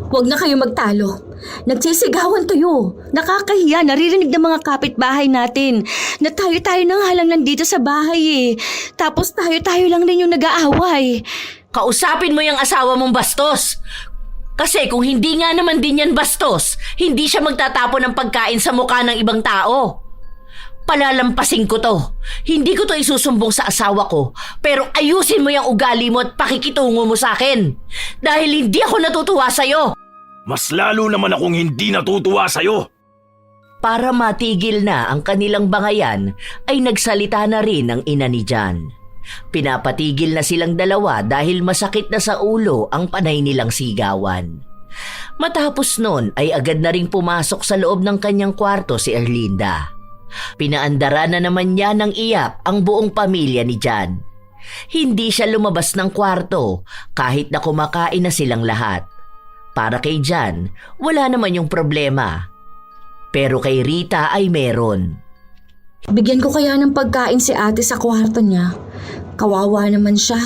[SPEAKER 3] Huwag na kayo magtalo. Nagsisigawan tayo. Nakakahiya, naririnig ng mga kapitbahay natin na tayo-tayo na nga lang nandito sa bahay eh. Tapos tayo-tayo lang rin yung nag-aaway.
[SPEAKER 1] Kausapin mo yung asawa mong bastos. Kasi kung hindi nga naman din yan bastos, hindi siya magtatapon ng pagkain sa mukha ng ibang tao. Palalampasin ko to. Hindi ko to isusumbong sa asawa ko, pero ayusin mo yung ugali mo at pakikitungo mo sa akin. Dahil hindi ako natutuwa sa'yo.
[SPEAKER 2] Mas lalo naman akong hindi natutuwa sa'yo.
[SPEAKER 1] Para matigil na ang kanilang bangayan, ay nagsalita na rin ang ina ni Jan. Pinapatigil na silang dalawa dahil masakit na sa ulo ang panay nilang sigawan. Matapos nun ay agad na ring pumasok sa loob ng kanyang kwarto si Erlinda. Pinaandara na naman niya ng iyak ang buong pamilya ni Jan. Hindi siya lumabas ng kwarto kahit na kumakain na silang lahat. Para kay Jan, wala naman yung problema. Pero kay Rita ay meron.
[SPEAKER 3] Bigyan ko kaya ng pagkain si ate sa kwarto niya. Kawawa naman siya.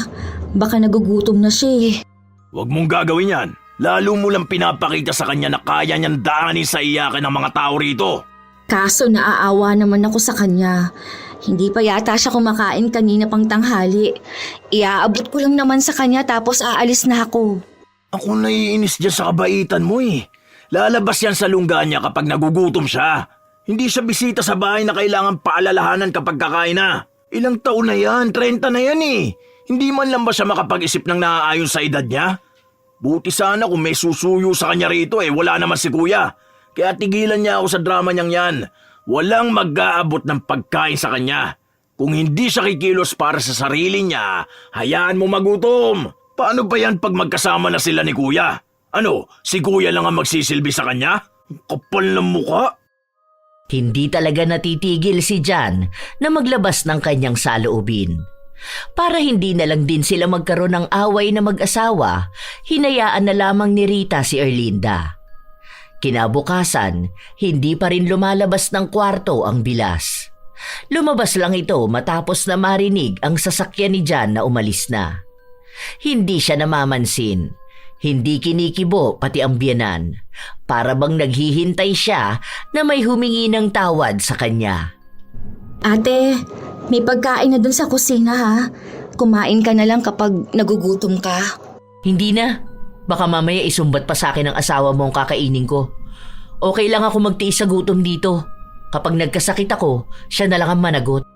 [SPEAKER 3] Baka nagugutom na siya eh.
[SPEAKER 2] Huwag mong gagawin yan. Lalo mo lang pinapakita sa kanya na kaya niyang daanin sa iyakin ng mga tao rito.
[SPEAKER 3] Kaso naaawa naman ako sa kanya. Hindi pa yata siya kumakain kanina pang tanghali. Iaabot ko lang naman sa kanya tapos aalis na ako.
[SPEAKER 2] Ako naiinis dyan sa kabaitan mo eh. Lalabas yan sa lungga niya kapag nagugutom siya. Hindi siya bisita sa bahay na kailangan paalalahanan kapag kakain na. Ilang taon na yan, 30 na yan eh. Hindi man lang ba siya makapag-isip ng naaayon sa edad niya? Buti sana kung may susuyo sa kanya rito eh, wala naman si kuya. Kaya tigilan niya ako sa drama niyang yan. Walang mag-aabot ng pagkain sa kanya. Kung hindi siya kikilos para sa sarili niya, hayaan mo magutom. Paano ba yan pag magkasama na sila ni kuya? Ano, si kuya lang ang magsisilbi sa kanya? Kapal ng mukha.
[SPEAKER 1] Hindi talaga natitigil si Jan na maglabas ng kanyang saloobin. Para hindi na lang din sila magkaroon ng away na mag-asawa, hinayaan na lamang ni Rita si Erlinda. Kinabukasan, hindi pa rin lumalabas ng kwarto ang bilas. Lumabas lang ito matapos na marinig ang sasakyan ni Jan na umalis na. Hindi siya namamansin. Hindi kinikibo pati ang biyanan. Para bang naghihintay siya na may humingi ng tawad sa kanya.
[SPEAKER 3] Ate, may pagkain na dun sa kusina ha. Kumain ka na lang kapag nagugutom ka.
[SPEAKER 1] Hindi na. Baka mamaya isumbat pa sa akin ng asawa mo ang kakainin ko. Okay lang ako magtiis sa gutom dito. Kapag nagkasakit ako, siya na lang ang managot.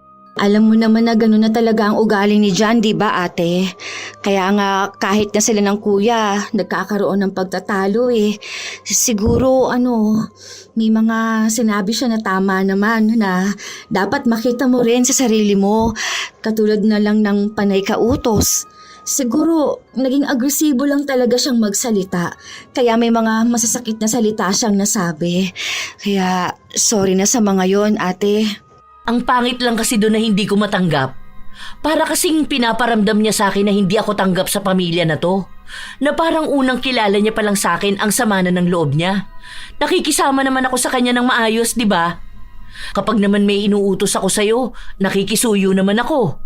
[SPEAKER 3] Alam mo naman na gano'n na talaga ang ugali ni Jan, di ba ate? Kaya nga kahit na sila ng kuya, nagkakaroon ng pagtatalo eh. Siguro may mga sinabi siya na tama naman na dapat makita mo rin sa sarili mo. Katulad na lang ng panay kautos. Siguro naging agresibo lang talaga siyang magsalita. Kaya may mga masasakit na salita siyang nasabi. Kaya sorry na sa mga yon ate.
[SPEAKER 1] Ang pangit lang kasi doon na hindi ko matanggap. Para kasing pinaparamdam niya sa akin na hindi ako tanggap sa pamilya na to. Na parang unang kilala niya pa lang sa akin ang sama na ng loob niya. Nakikisama naman ako sa kanya ng maayos, di ba? Kapag naman may inuutos ako sa'yo, nakikisuyo naman ako.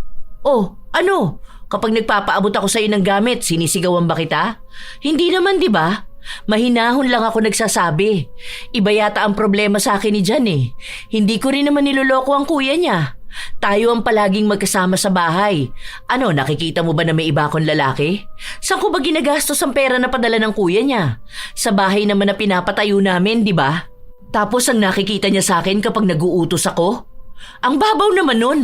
[SPEAKER 1] Oh, ano? Kapag nagpapaabot ako sa'yo ng gamit, sinisigawan ba kita? Hindi naman, di ba? Mahinahon lang ako nagsasabi. Iba yata ang problema sa akin ni Jan eh. Hindi ko rin naman niloloko ang kuya niya. Tayo ang palaging magkasama sa bahay. Ano, nakikita mo ba na may iba akong lalaki? Saan ko ba ginagastos ang pera na padala ng kuya niya? Sa bahay naman na pinapatayo namin, di ba? Tapos ang nakikita niya sa akin kapag nag-uutos ako? Ang babaw naman nun.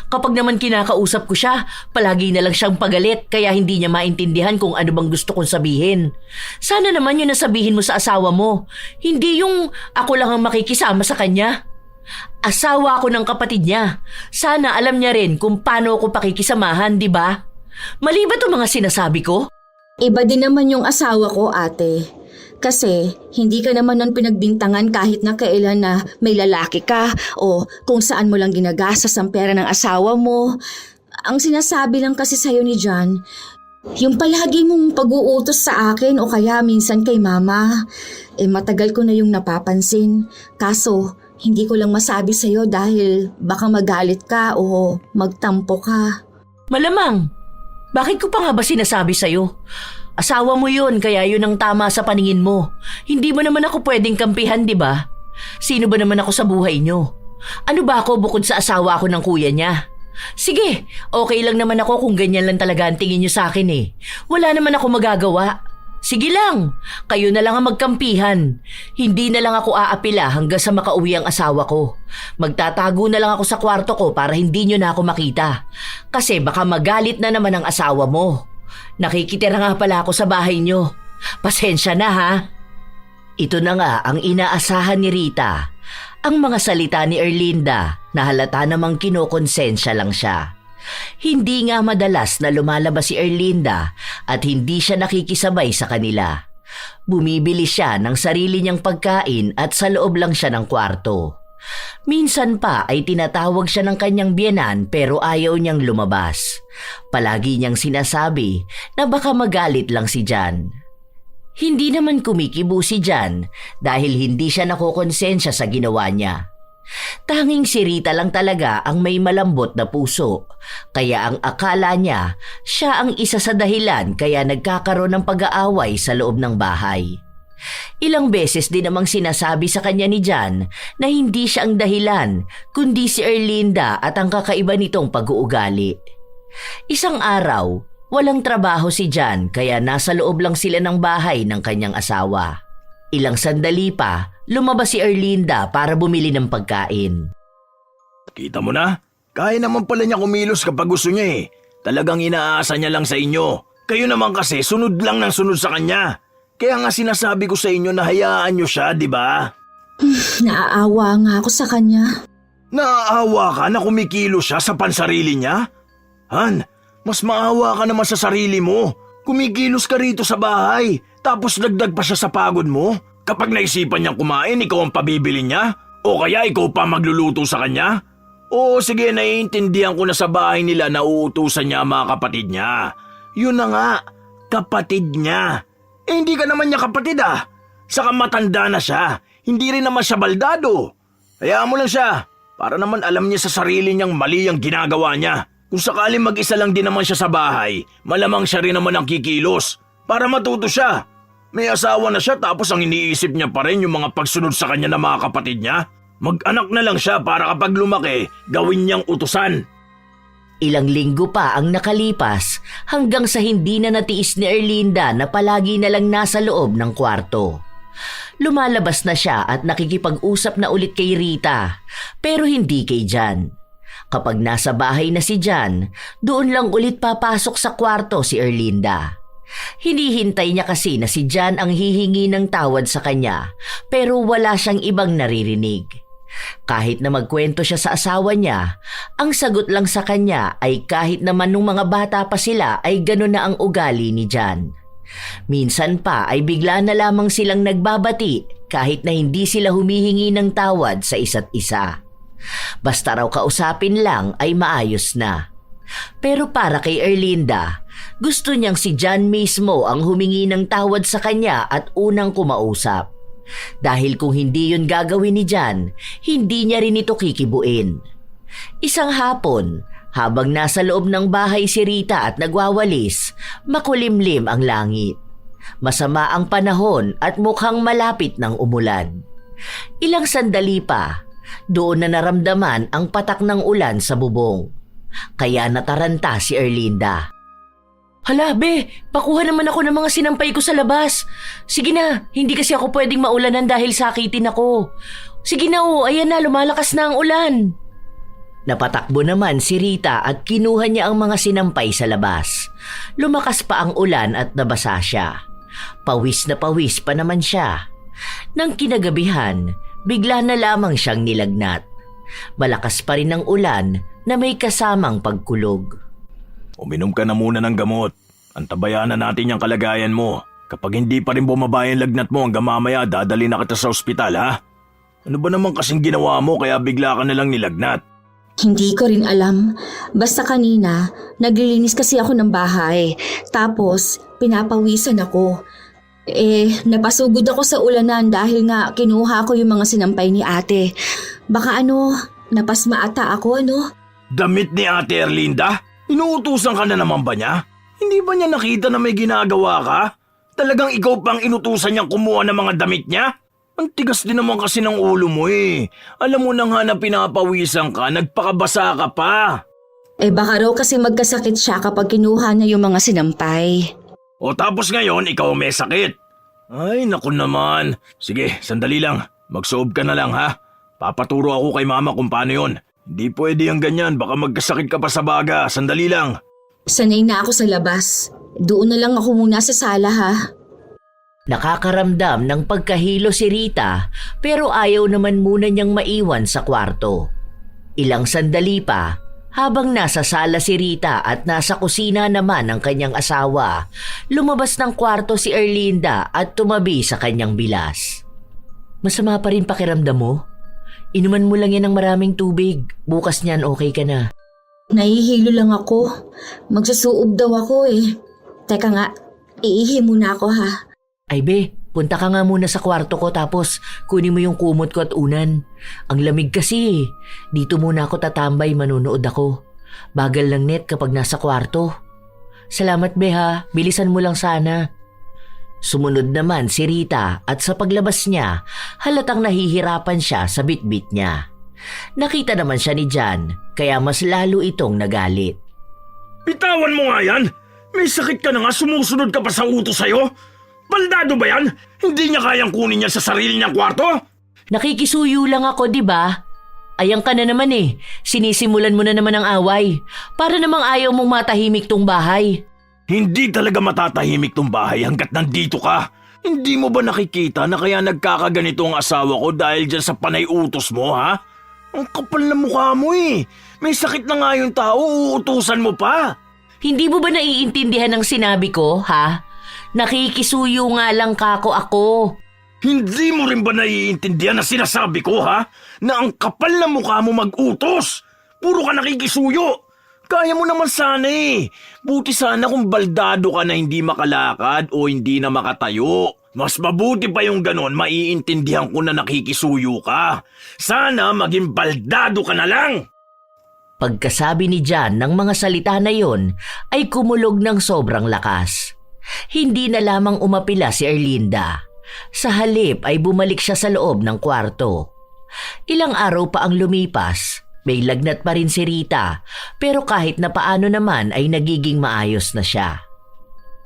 [SPEAKER 1] Kapag naman kinakausap ko siya, palagi na lang siyang pagalit kaya hindi niya maintindihan kung ano bang gusto kong sabihin. Sana naman yun nasabihin mo sa asawa mo. Hindi yung ako lang ang makikisama sa kanya. Asawa ako ng kapatid niya. Sana alam niya rin kung paano ako pakikisamahan, di ba? Mali ba itong mga sinasabi ko?
[SPEAKER 3] Iba din naman yung asawa ko, ate. Kasi hindi ka naman nun pinagbintangan kahit na kailan na may lalaki ka o kung saan mo lang ginagastos ang pera ng asawa mo. Ang sinasabi lang kasi sa'yo ni John, yung palagi mong pag-uutos sa akin o kaya minsan kay mama, matagal ko na yung napapansin. Kaso hindi ko lang masabi sa'yo dahil baka magalit ka o magtampo ka.
[SPEAKER 1] Malamang. Bakit ko pa nga ba sinasabi sa'yo? Asawa mo yun, kaya yun ang tama sa paningin mo. Hindi mo naman ako pwedeng kampihan, di ba? Sino ba naman ako sa buhay nyo? Ano ba ako bukod sa asawa ko ng kuya niya? Sige, okay lang naman ako kung ganyan lang talaga ang tingin nyo sa akin eh. Wala naman ako magagawa. Sige lang, kayo na lang ang magkampihan. Hindi na lang ako aapila hanggang sa makauwi ang asawa ko. Magtatago na lang ako sa kwarto ko para hindi nyo na ako makita. Kasi baka magalit na naman ang asawa mo. Nakikitira nga pala ako sa bahay nyo. Pasensya na ha. Ito na nga ang inaasahan ni Rita. Ang mga salita ni Erlinda na halata namang kinokonsensya lang siya. Hindi nga madalas na lumalabas si Erlinda at hindi siya nakikisabay sa kanila. Bumibili siya ng sarili niyang pagkain at sa loob lang siya ng kwarto. Minsan pa ay tinatawag siya ng kanyang biyenan pero ayaw niyang lumabas. Palagi niyang sinasabi na baka magalit lang si Jan. Hindi naman kumikibo si Jan dahil hindi siya nakokonsensya sa ginawa niya. Tanging si Rita lang talaga ang may malambot na puso, kaya ang akala niya siya ang isa sa dahilan kaya nagkakaroon ng pag-aaway sa loob ng bahay. Ilang beses din namang sinasabi sa kanya ni Jan na hindi siya ang dahilan kundi si Erlinda at ang kakaiba nitong pag-uugali. Isang araw, walang trabaho si Jan kaya nasa loob lang sila ng bahay ng kanyang asawa. Ilang sandali pa, lumabas si Erlinda para bumili ng pagkain.
[SPEAKER 2] Kita mo na? Kaya naman pala niya kumilos kapag gusto niya eh. Talagang inaasa niya lang sa inyo. Kayo naman kasi sunod lang ng sunod sa kanya. Kaya nga sinasabi ko sa inyo na hayaan niyo siya, di ba?
[SPEAKER 3] Naaawa nga ako sa kanya.
[SPEAKER 2] Naaawa ka na kumikilos siya sa pansarili niya? Han, mas maawa ka naman sa sarili mo. Kumikilos ka rito sa bahay, tapos dagdag pa siya sa pagod mo. Kapag naisipan niyang kumain, ikaw ang pabibili niya? O kaya ikaw pa magluluto sa kanya? O sige, naiintindihan ko na sa bahay nila na uutusan niya ang mga kapatid niya. Yun na nga, kapatid niya. Hindi ka naman niya kapatid ah. Saka matanda na siya, hindi rin naman siya baldado. Hayaan mo lang siya, para naman alam niya sa sarili niyang mali ang ginagawa niya. Kung sakaling mag-isa lang din naman siya sa bahay, malamang siya rin naman ang kikilos. Para matuto siya. May asawa na siya tapos ang iniisip niya pa rin yung mga pagsunod sa kanya ng mga kapatid niya. Mag-anak na lang siya para kapag lumaki, gawin niyang utusan.
[SPEAKER 1] Ilang linggo pa ang nakalipas hanggang sa hindi na natiis ni Erlinda na palagi na lang nasa loob ng kwarto. Lumalabas na siya at nakikipag-usap na ulit kay Rita, pero hindi kay Jan. Kapag nasa bahay na si Jan, doon lang ulit papasok sa kwarto si Erlinda. Hinihintay niya kasi na si Jan ang hihingi ng tawad sa kanya, pero wala siyang ibang naririnig. Kahit na magkwento siya sa asawa niya, ang sagot lang sa kanya ay kahit naman nung mga bata pa sila ay gano'n na ang ugali ni Jan. Minsan pa ay bigla na lamang silang nagbabati kahit na hindi sila humihingi ng tawad sa isa't isa. Basta raw kausapin lang ay maayos na. Pero para kay Erlinda, gusto niyang si Jan mismo ang humingi ng tawad sa kanya at unang kumausap. Dahil kung hindi yun gagawin ni Jan, hindi niya rin ito kikibuin. Isang hapon, habang nasa loob ng bahay si Rita at nagwawalis, makulimlim ang langit. Masama ang panahon at mukhang malapit ng umulan. Ilang sandali pa, doon na naramdaman ang patak ng ulan sa bubong. Kaya nataranta si Erlinda. Hala, be, pakuha naman ako ng mga sinampay ko sa labas. Sige na, hindi kasi ako pwedeng maulanan dahil sakitin ako. Sige na ayan na, lumalakas na ang ulan. Napatakbo naman si Rita at kinuha niya ang mga sinampay sa labas. Lumakas pa ang ulan at nabasa siya. Pawis na pawis pa naman siya. Nang kinagabihan, bigla na lamang siyang nilagnat. Malakas pa rin ang ulan na may kasamang pagkulog.
[SPEAKER 2] Uminom ka na muna ng gamot. Antabayanan natin yung kalagayan mo. Kapag hindi pa rin bumaba yung lagnat mo hanggang mamaya, dadali na kita sa ospital, ha? Ano ba naman kasing ginawa mo kaya bigla ka na lang nilagnat?
[SPEAKER 3] Hindi ko rin alam. Basta kanina, naglilinis kasi ako ng bahay. Tapos, pinapawisan ako. Napasugod ako sa ulanan dahil nga kinuha ko yung mga sinampay ni ate. Baka napasma ata ako,
[SPEAKER 2] Damit ni Ate Erlinda? Inuutusan ka na naman ba niya? Hindi ba niya nakita na may ginagawa ka? Talagang ikaw pang inutusan niyang kumuha ng mga damit niya? Ang tigas din naman kasi ng ulo mo eh. Alam mo na nga na pinapawisan ka, nagpakabasa ka pa.
[SPEAKER 3] Baka raw kasi magkasakit siya kapag kinuha niya yung mga sinampay.
[SPEAKER 2] O tapos ngayon, ikaw may sakit. Ay, naku naman. Sige, sandali lang. Magsoob ka na lang ha. Papaturo ako kay mama kung paano yon. Hindi pwede yung ganyan, baka magkasakit ka pa sa baga. Sandali lang.
[SPEAKER 3] Sanay na ako sa labas. Doon na lang ako muna sa sala ha.
[SPEAKER 1] Nakakaramdam ng pagkahilo si Rita pero ayaw naman muna niyang maiwan sa kwarto. Ilang sandali pa, habang nasa sala si Rita at nasa kusina naman ang kanyang asawa, lumabas ng kwarto si Erlinda at tumabi sa kanyang bilas. Masama pa rin pakiramdam mo? Inuman mo lang yan ng maraming tubig. Bukas niyan okay ka na.
[SPEAKER 3] Nahihilo lang ako. Magsusuob daw ako eh. Teka nga, iihi muna ako ha.
[SPEAKER 1] Ay be, punta ka nga muna sa kwarto ko tapos kunin mo yung kumot ko at unan. Ang lamig kasi. Dito muna ako tatambay, manonood ako. Bagal lang net kapag nasa kwarto. Salamat be ha, bilisan mo lang sana. Sumunod naman si Rita at sa paglabas niya, halatang nahihirapan siya sa bitbit niya. Nakita naman siya ni Jan, kaya mas lalo itong nagalit.
[SPEAKER 2] Bitawan mo nga yan! May sakit ka na nga, sumusunod ka pa sa utos sa'yo? Baldado ba yan? Hindi niya kayang kunin niya sa sarili niyang kwarto?
[SPEAKER 1] Nakikisuyo lang ako, di ba? Ayang ka na naman eh. Sinisimulan mo na naman ang away. Para namang ayaw mong matahimik tong bahay.
[SPEAKER 2] Hindi talaga matatahimik tong bahay hanggat nandito ka. Hindi mo ba nakikita na kaya nagkakaganito ang asawa ko dahil dyan sa panay utos mo, ha? Ang kapal na mukha mo eh. May sakit na nga yung tao, uutusan mo pa.
[SPEAKER 1] Hindi mo ba naiintindihan ang sinabi ko, ha? Nakikisuyo nga lang kako ako.
[SPEAKER 2] Hindi mo rin ba naiintindihan na sinasabi ko, ha? Na ang kapal na mukha mo mag-utos. Puro ka nakikisuyo. Kaya mo naman sana eh. Buti sana kung baldado ka na hindi makalakad o hindi na makatayo. Mas mabuti pa yung ganon, maiintindihan ko na nakikisuyo ka. Sana maging baldado ka na lang.
[SPEAKER 1] Pagkasabi ni Jan ng mga salita na yon ay kumulog ng sobrang lakas. Hindi na lamang umapila si Erlinda. Sa halip ay bumalik siya sa loob ng kwarto. Ilang araw pa ang lumipas, may lagnat pa rin si Rita, pero kahit na paano naman ay nagiging maayos na siya.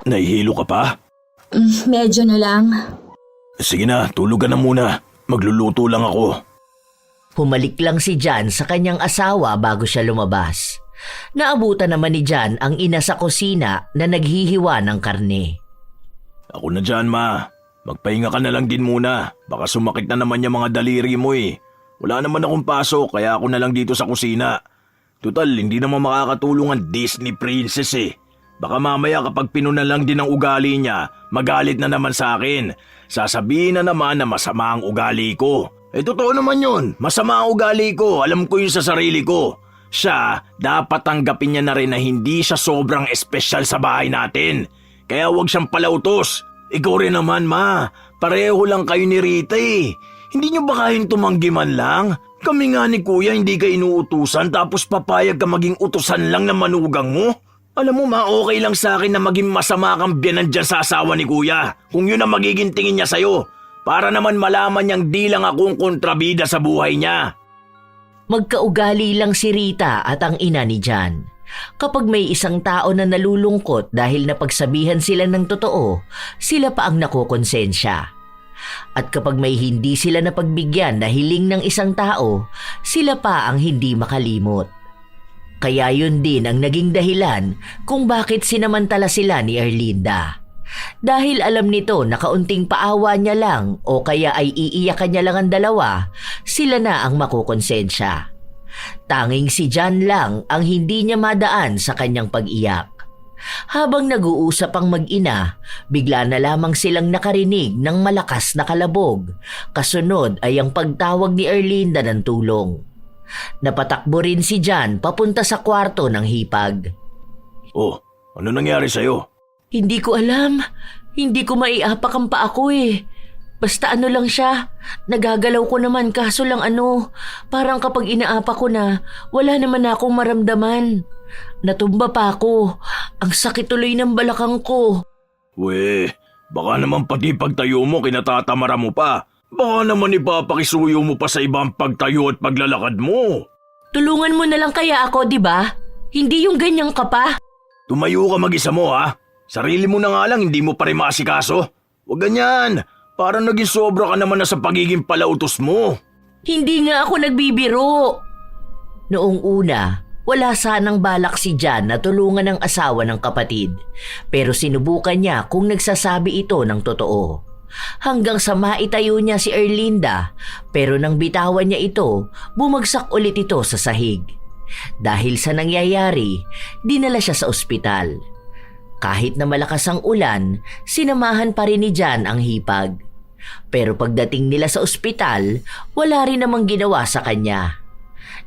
[SPEAKER 2] Nahihilo ka pa?
[SPEAKER 3] Medyo na lang.
[SPEAKER 2] Sige na, tulog ka na muna. Magluluto lang ako.
[SPEAKER 1] Humalik lang si Jan sa kanyang asawa bago siya lumabas. Naabutan naman ni Jan ang ina sa kusina na naghihiwa ng karne.
[SPEAKER 2] Ako na dyan, ma. Magpahinga ka na lang din muna. Baka sumakit na naman yung mga daliri mo eh. Wala naman akong pasok kaya ako na lang dito sa kusina. Total, hindi naman makakatulong ang Disney princess eh. Baka mamaya kapag pinuna lang din ang ugali niya, magalit na naman sa akin. Sasabihin na naman na masama ang ugali ko. Totoo naman yun. Masama ang ugali ko. Alam ko yun sa sarili ko. Siya, dapat tanggapin niya na rin na hindi siya sobrang espesyal sa bahay natin. Kaya huwag siyang palautos. Ikaw rin naman, ma. Pareho lang kayo ni Rita eh. Hindi niyo ba kayang tumanggi man lang? Kami nga ni Kuya hindi ka inuutusan tapos papayag ka maging utusan lang na manugang mo? Alam mo ma, okay lang sa akin na maging masama kang biyanan dyan sa asawa ni Kuya. Kung yun ang magiging tingin niya sa'yo. Para naman malaman niyang di lang akong kontrabida sa buhay niya.
[SPEAKER 1] Magkaugali lang si Rita at ang ina ni Jan. Kapag may isang tao na nalulungkot dahil napagsabihan sila ng totoo, sila pa ang nakukonsensya. At kapag may hindi sila napagbigyan na hiling ng isang tao, sila pa ang hindi makalimot. Kaya yun din ang naging dahilan kung bakit sinamantala sila ni Erlinda. Dahil alam nito na kaunting paawa niya lang o kaya ay iiyakan niya lang ang dalawa, sila na ang makukonsensya. Tanging si John lang ang hindi niya madaan sa kanyang pag-iyak. Habang nag-uusap ang mag-ina, bigla na lamang silang nakarinig ng malakas na kalabog. Kasunod ay ang pagtawag ni Erlinda ng tulong. Napatakbo rin si John papunta sa kwarto ng hipag.
[SPEAKER 2] Oh, ano nangyari sa'yo?
[SPEAKER 1] Hindi ko alam. Hindi ko maiapak ang paa ko eh. Basta ano lang siya. Nagagalaw ko naman kaso lang parang kapag inaapak ko na, wala naman akong maramdaman. Natumba pa ako. Ang sakit tuloy ng balakang ko.
[SPEAKER 2] Weh, baka naman pati pagtayo mo kinatatamara mo pa. Baka naman ipapakisuyo mo pa sa ibang pagtayo at paglalakad mo.
[SPEAKER 1] Tulungan mo na lang kaya ako, di ba? Hindi yung ganyang ka pa.
[SPEAKER 2] Tumayo ka mag-isa mo ha. Sarili mo na nga lang, hindi mo pa rin maasikaso. Huwag ganyan. Parang naging sobra ka naman na sa pagiging palautos mo.
[SPEAKER 1] Hindi nga ako nagbibiro. Noong una, wala sanang balak si John na tulungan ang asawa ng kapatid. Pero sinubukan niya kung nagsasabi ito ng totoo. Hanggang sa maitayo niya si Erlinda, pero nang bitawan niya ito, bumagsak ulit ito sa sahig. Dahil sa nangyayari, dinala siya sa ospital. Kahit na malakas ang ulan, sinamahan pa rin ni John ang hipag. Pero pagdating nila sa ospital, wala rin namang ginawa sa kanya.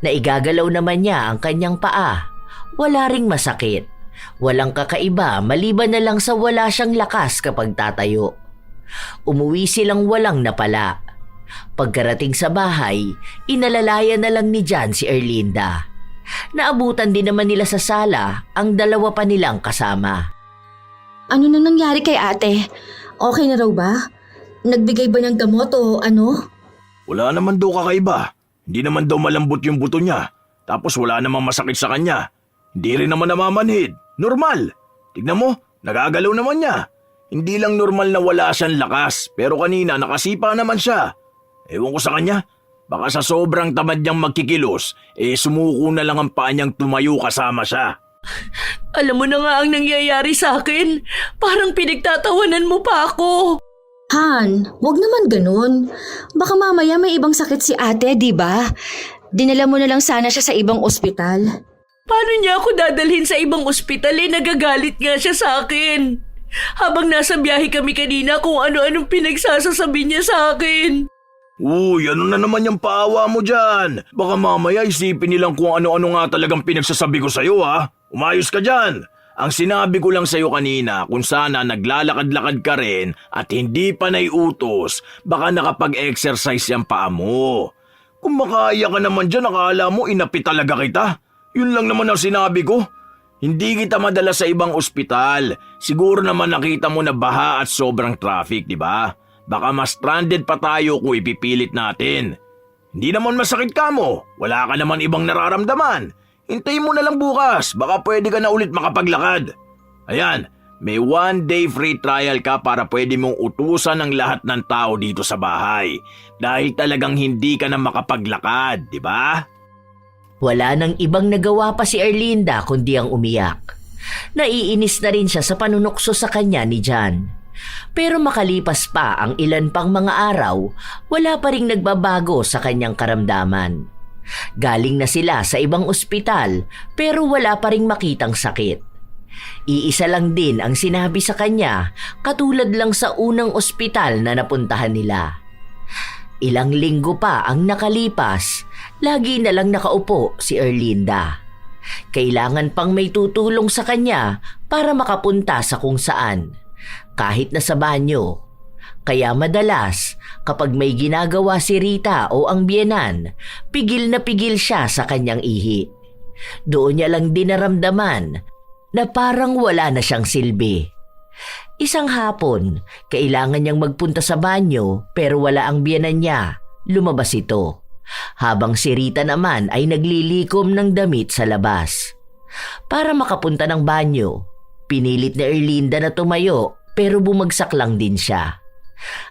[SPEAKER 1] Naigagalaw naman niya ang kanyang paa. Wala ring masakit. Walang kakaiba maliban na lang sa wala siyang lakas kapag tatayo. Umuwi silang walang napala. Pagkarating sa bahay, inalalayan na lang ni John si Erlinda. Naabutan din naman nila sa sala ang dalawa pa nilang kasama.
[SPEAKER 3] Ano na nangyari kay ate? Okay na raw ba? Nagbigay ba ng gamot o ano?
[SPEAKER 2] Wala naman daw kakaiba. Hindi naman daw malambot yung buto niya. Tapos wala namang masakit sa kanya. Hindi rin naman namamanhid. Normal. Tignan mo, nagagalaw naman niya. Hindi lang normal na wala siyang lakas, pero kanina nakasipa naman siya. Ewan ko sa kanya, baka sa sobrang tamad niyang magkikilos, sumuko na lang ang paa niyang tumayo kasama siya.
[SPEAKER 1] Alam mo na nga ang nangyayari sa akin. Parang pinagtatawanan mo pa ako.
[SPEAKER 3] Han, wag naman ganun. Baka mamaya may ibang sakit si ate, di ba? Dinala mo na lang sana siya sa ibang ospital.
[SPEAKER 1] Paano niya ako dadalhin sa ibang ospital nagagalit nga siya sa akin. Habang nasa biyahe kami kanina kung ano-anong pinagsasasabi niya sa akin.
[SPEAKER 2] Uy, ano na naman yung paawa mo dyan? Baka mamaya isipin nilang kung ano-ano nga talagang pinagsasabi ko sa'yo ha. Umayos ka dyan. Ang sinabi ko lang sa'yo kanina kung sana naglalakad-lakad ka rin at hindi pa naiutos, baka nakapag-exercise yung paa mo. Kung makaya ka naman dyan, akala mo inapi talaga kita. Yun lang naman ang sinabi ko. Hindi kita madala sa ibang ospital. Siguro naman nakita mo na baha at sobrang traffic, di ba? Baka mas stranded pa tayo kung ipipilit natin. Hindi naman masakit ka mo. Wala ka naman ibang nararamdaman. Hintayin mo na lang bukas. Baka pwede ka na ulit makapaglakad. Ayan, may 1-day free trial ka para pwede mong utusan ng lahat ng tao dito sa bahay. Dahil talagang hindi ka na makapaglakad, di ba?
[SPEAKER 1] Wala nang ibang nagawa pa si Erlinda kundi ang umiyak. Naiinis na rin siya sa panunukso sa kanya ni John. Pero makalipas pa ang ilan pang mga araw, wala pa ring nagbabago sa kanyang karamdaman. Galing na sila sa ibang ospital pero wala pa ring makitang sakit. Iisa lang din ang sinabi sa kanya, katulad lang sa unang ospital na napuntahan nila. Ilang linggo pa ang nakalipas, lagi na lang nakaupo si Erlinda. Kailangan pang may tutulong sa kanya para makapunta sa kung saan, kahit na sa banyo. Kaya madalas, kapag may ginagawa si Rita o ang biyenan, pigil na pigil siya sa kanyang ihi. Doon niya lang din naramdaman na parang wala na siyang silbi. Isang hapon, kailangan niyang magpunta sa banyo pero wala ang biyenan niya. Lumabas ito. Habang si Rita naman ay naglilikom ng damit sa labas. Para makapunta ng banyo, pinilit ni Erlinda na tumayo pero bumagsak lang din siya.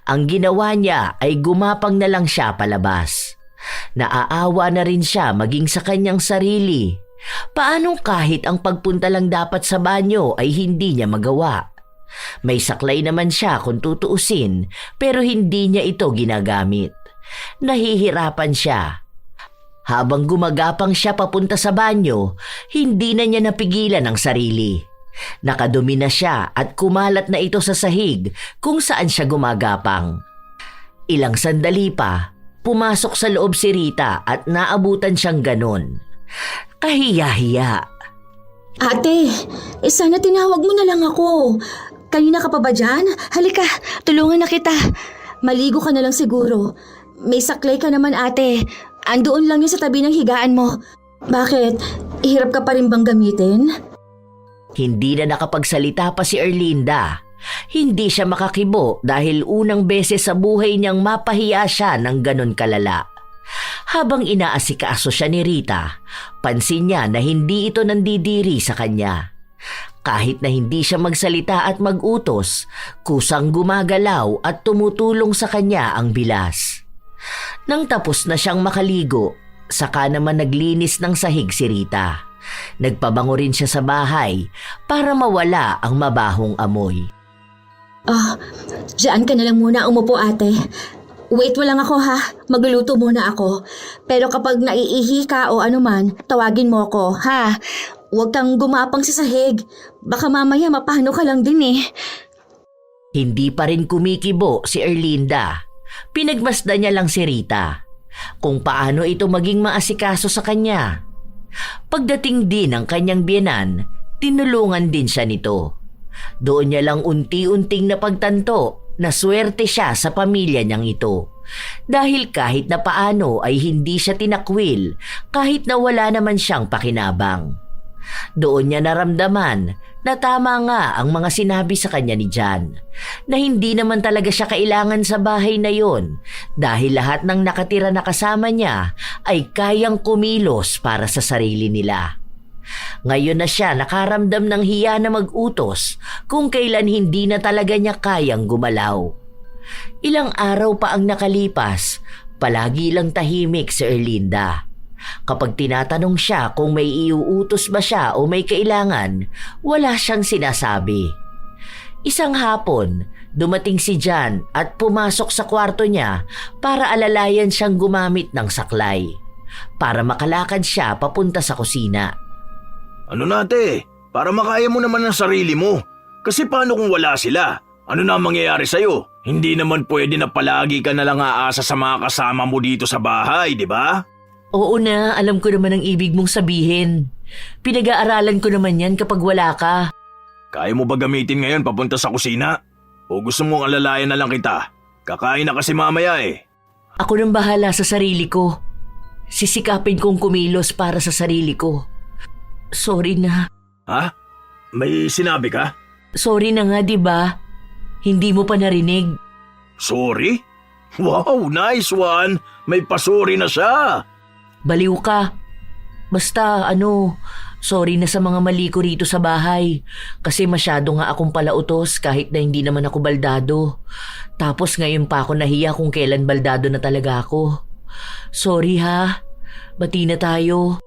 [SPEAKER 1] Ang ginawa niya ay gumapang na lang siya palabas. Naaawa na rin siya maging sa kanyang sarili. Paanong kahit ang pagpunta lang dapat sa banyo ay hindi niya magawa? May saklay naman siya kung tutuusin pero hindi niya ito ginagamit. Nahihirapan siya. Habang gumagapang siya papunta sa banyo, hindi na niya napigilan ang sarili. Nakadumi na siya at kumalat na ito sa sahig kung saan siya gumagapang. Ilang sandali pa, pumasok sa loob si Rita at naabutan siyang ganon. Kahiya-hiya.
[SPEAKER 3] Ate, sana tinawag mo na lang ako. Kanina ka pa ba dyan? Halika, tulungan na kita. Maligo ka na lang siguro. May saklay ka naman ate. Andoon lang yun sa tabi ng higaan mo. Bakit? Hirap ka pa rin bang gamitin?
[SPEAKER 1] Hindi na nakapagsalita pa si Erlinda. Hindi siya makakibo dahil unang beses sa buhay niyang mapahiya siya ng ganon kalala. Habang inaasikaso siya ni Rita, pansin niya na hindi ito nandidiri sa kanya. Kahit na hindi siya magsalita at mag-utos, kusang gumagalaw at tumutulong sa kanya ang bilas. Nang tapos na siyang makaligo, saka naman naglinis ng sahig si Rita. Nagpabango rin siya sa bahay para mawala ang mabahong amoy.
[SPEAKER 3] Diyan ka na lang muna umupo ate. Wait mo lang ako ha, magluluto muna ako. Pero kapag naiihi ka o anuman, tawagin mo ako ha. Huwag kang gumapang sa sahig. Baka mamaya mapano ka lang din eh.
[SPEAKER 1] Hindi pa rin kumikibo si Erlinda. Pinagmasdan niya lang si Rita kung paano ito maging maasikaso sa kanya. Pagdating din ng kanyang biyenan, tinulungan din siya nito. Doon niya lang unti-unting napagtanto na swerte siya sa pamilya niyang ito. Dahil kahit na paano ay hindi siya tinakwil kahit na wala naman siyang pakinabang. Doon niya naramdaman na tama nga ang mga sinabi sa kanya ni Jan, na hindi naman talaga siya kailangan sa bahay na yon dahil lahat ng nakatira na kasama niya ay kayang kumilos para sa sarili nila. Ngayon na siya nakaramdam ng hiya na mag-utos kung kailan hindi na talaga niya kayang gumalaw. Ilang araw pa ang nakalipas, palagi lang tahimik si Erlinda. Kapag tinatanong siya kung may iuutos ba siya o may kailangan, wala siyang sinasabi. Isang hapon, dumating si Jan at pumasok sa kwarto niya para alalayan siyang gumamit ng saklay, para makalakad siya papunta sa kusina.
[SPEAKER 2] Ano nate? Para makaya mo naman ang sarili mo. Kasi paano kung wala sila? Ano na mangyayari sa'yo? Hindi naman pwede na palagi ka na lang aasa sa mga kasama mo dito sa bahay, di ba?
[SPEAKER 1] Oo na, alam ko naman ang ibig mong sabihin. Pinag-aaralan ko naman yan kapag wala ka.
[SPEAKER 2] Kaya mo ba gamitin ngayon papunta sa kusina? O gusto mong alalayan na lang kita? Kakain na kasi mamaya eh.
[SPEAKER 1] Ako nang bahala sa sarili ko. Sisikapin kong kumilos para sa sarili ko. Sorry na.
[SPEAKER 2] Ha? May sinabi ka?
[SPEAKER 1] Sorry na nga, di ba? Hindi mo pa narinig.
[SPEAKER 2] Sorry? Wow, nice one! May pasuri na siya!
[SPEAKER 1] Baliw ka. Basta, sorry na sa mga mali ko rito sa bahay. Kasi masyado nga akong palautos kahit na hindi naman ako baldado. Tapos ngayon pa ako nahiya kung kailan baldado na talaga ako. Sorry ha. Bati na tayo.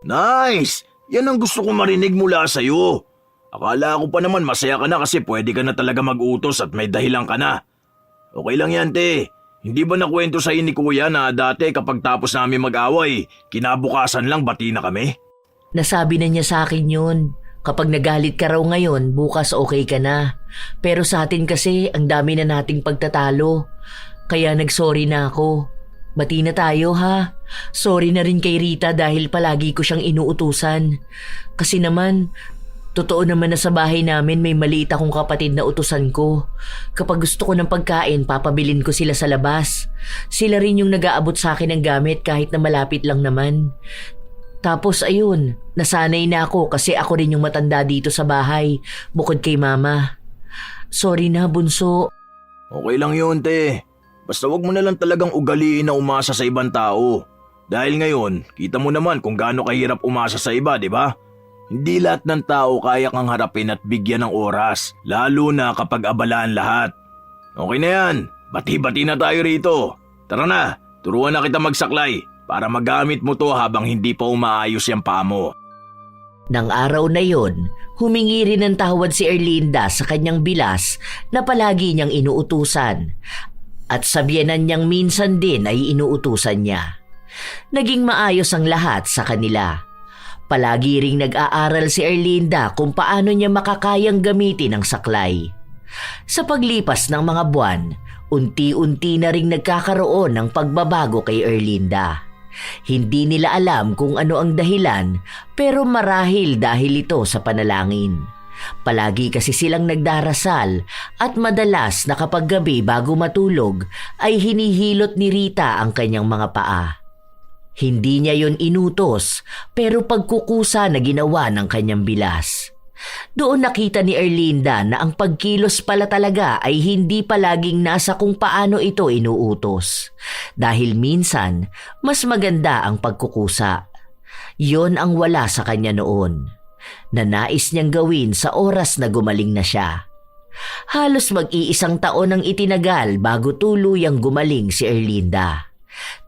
[SPEAKER 2] Nice! Yan ang gusto kong marinig mula sa'yo. Akala ko pa naman masaya ka na kasi pwede ka na talaga mag-utos at may dahilan ka na. Okay lang yan, te. Hindi ba nakwento sa'yo ni Kuya na dati kapag tapos namin mag-away, kinabukasan lang bati na kami?
[SPEAKER 1] Nasabi na niya sa akin yun. Kapag nagalit ka raw ngayon, bukas okay ka na. Pero sa atin kasi, ang dami na nating pagtatalo. Kaya nagsorry na ako. Bati na tayo ha. Sorry na rin kay Rita dahil palagi ko siyang inuutusan. Kasi naman, totoo naman na sa bahay namin may maliit akong kapatid na utusan ko. Kapag gusto ko ng pagkain, papabilin ko sila sa labas. Sila rin yung nag-aabot sa akin ng gamit kahit na malapit lang naman. Tapos ayun, nasanay na ako kasi ako rin yung matanda dito sa bahay, bukod kay mama. Sorry na, bunso.
[SPEAKER 2] Okay lang yun, te. Basta wag mo na lang talagang ugaliin na umasa sa ibang tao. Dahil ngayon, kita mo naman kung gaano kahirap umasa sa iba, di ba? Hindi lahat ng tao kaya kang harapin at bigyan ng oras, lalo na kapag abalaan lahat. Okay na yan, bati-bati na tayo rito. Tara na, turuan na kita magsaklay para magamit mo to habang hindi pa umaayos yung paa mo.
[SPEAKER 1] Nang araw na yon, humingi rin ng tawad si Erlinda sa kanyang bilas na palagi niyang inuutusan. At sa biyenan niyang minsan din ay inuutusan niya. Naging maayos ang lahat sa kanila. Palagi ring nag-aaral si Erlinda kung paano niya makakayang gamitin ang saklay. Sa paglipas ng mga buwan, unti-unti na ring nagkakaroon ng pagbabago kay Erlinda. Hindi nila alam kung ano ang dahilan, pero marahil dahil ito sa panalangin. Palagi kasi silang nagdarasal at madalas na kapag gabi bago matulog ay hinihilot ni Rita ang kanyang mga paa. Hindi niya yon inutos pero pagkukusa na ginawa ng kanyang bilas. Doon nakita ni Erlinda na ang pagkilos pala talaga ay hindi palaging nasa kung paano ito inuutos. Dahil minsan, mas maganda ang pagkukusa. Yon ang wala sa kanya noon, na nais niyang gawin sa oras na gumaling na siya. Halos mag-iisang taon ang itinagal bago tuluyang gumaling si Erlinda.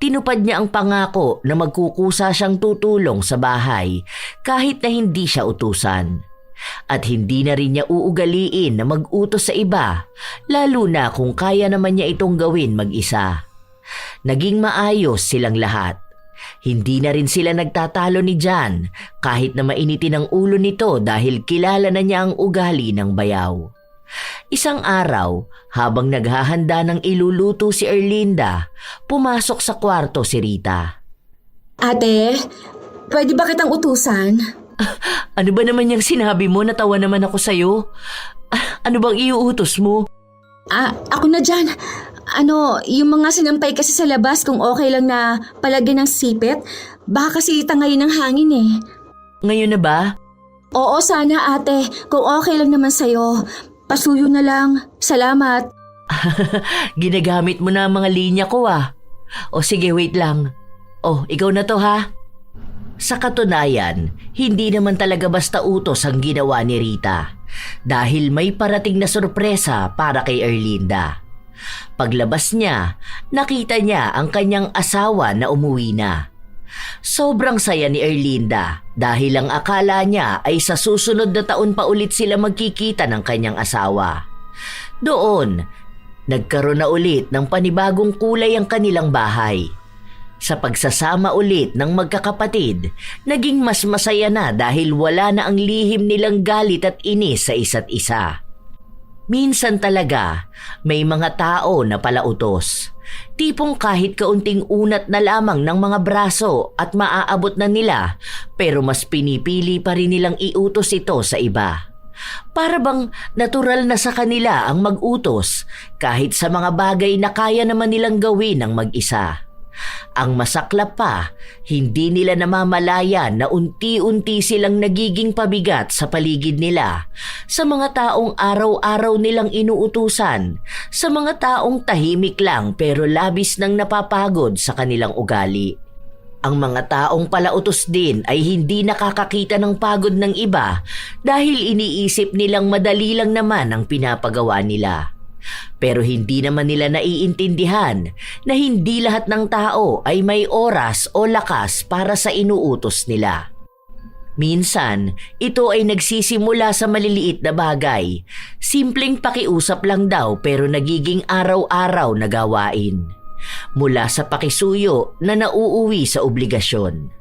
[SPEAKER 1] Tinupad niya ang pangako na magkukusa siyang tutulong sa bahay kahit na hindi siya utusan. At hindi na rin niya uugaliin na mag-utos sa iba, lalo na kung kaya naman niya itong gawin mag-isa. Naging maayos silang lahat. Hindi na rin sila nagtatalo ni Jan kahit na mainitin ang ulo nito dahil kilala na niya ang ugali ng bayaw. Isang araw, habang naghahanda ng iluluto si Erlinda, pumasok sa kwarto si Rita.
[SPEAKER 3] Ate, pwede ba kitang utusan?
[SPEAKER 1] Ano ba naman yung sinabi mo? Natawa naman ako sa'yo. Ano bang iuutos mo?
[SPEAKER 3] Ako na dyan. Yung mga sinampay kasi sa labas kung okay lang na palagyan ng sipit. Baka kasi tangayin ng hangin eh.
[SPEAKER 1] Ngayon na ba?
[SPEAKER 3] Oo, sana ate. Kung okay lang naman sa'yo. Pasuyo na lang. Salamat.
[SPEAKER 1] Ginagamit mo na ang mga linya ko O sige, wait lang. Ikaw na to ha? Sa katunayan, hindi naman talaga basta utos ang ginawa ni Rita dahil may parating na sorpresa para kay Erlinda. Paglabas niya, nakita niya ang kanyang asawa na umuwi na. Sobrang saya ni Erlinda dahil ang akala niya ay sa susunod na taon pa ulit sila magkikita ng kanyang asawa. Doon, nagkaroon na ulit ng panibagong kulay ang kanilang bahay. Sa pagsasama ulit ng magkakapatid, naging mas masaya na dahil wala na ang lihim nilang galit at inis sa isa't isa. Minsan talaga, may mga tao na palautos. Tipong kahit kaunting unat na lamang ng mga braso at maaabot na nila, pero mas pinipili pa rin nilang iutos ito sa iba. Para bang natural na sa kanila ang mag-utos kahit sa mga bagay na kaya naman nilang gawin ng mag-isa. Ang masaklap pa, hindi nila namamalayan na unti-unti silang nagiging pabigat sa paligid nila, sa mga taong araw-araw nilang inuutusan, sa mga taong tahimik lang pero labis nang napapagod sa kanilang ugali. Ang mga taong palautos din ay hindi nakakakita ng pagod ng iba dahil iniisip nilang madali lang naman ang pinapagawa nila. Pero hindi naman nila naiintindihan na hindi lahat ng tao ay may oras o lakas para sa inuutos nila. Minsan, ito ay nagsisimula sa maliliit na bagay. Simpleng pakiusap lang daw pero nagiging araw-araw na gawain. Mula sa pakisuyo na nauuwi sa obligasyon.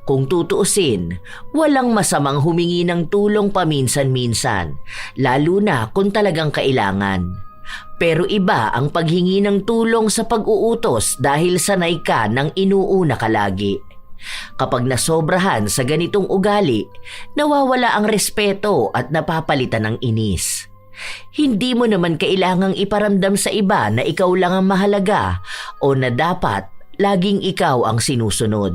[SPEAKER 1] Kung tutuusin, walang masamang humingi ng tulong paminsan-minsan, lalo na kung talagang kailangan. Pero iba ang paghingi ng tulong sa pag-uutos dahil sanay ka ng inuuna ka lagi. Kapag nasobrahan sa ganitong ugali, nawawala ang respeto at napapalitan ng inis. Hindi mo naman kailangang iparamdam sa iba na ikaw lang ang mahalaga o na dapat laging ikaw ang sinusunod.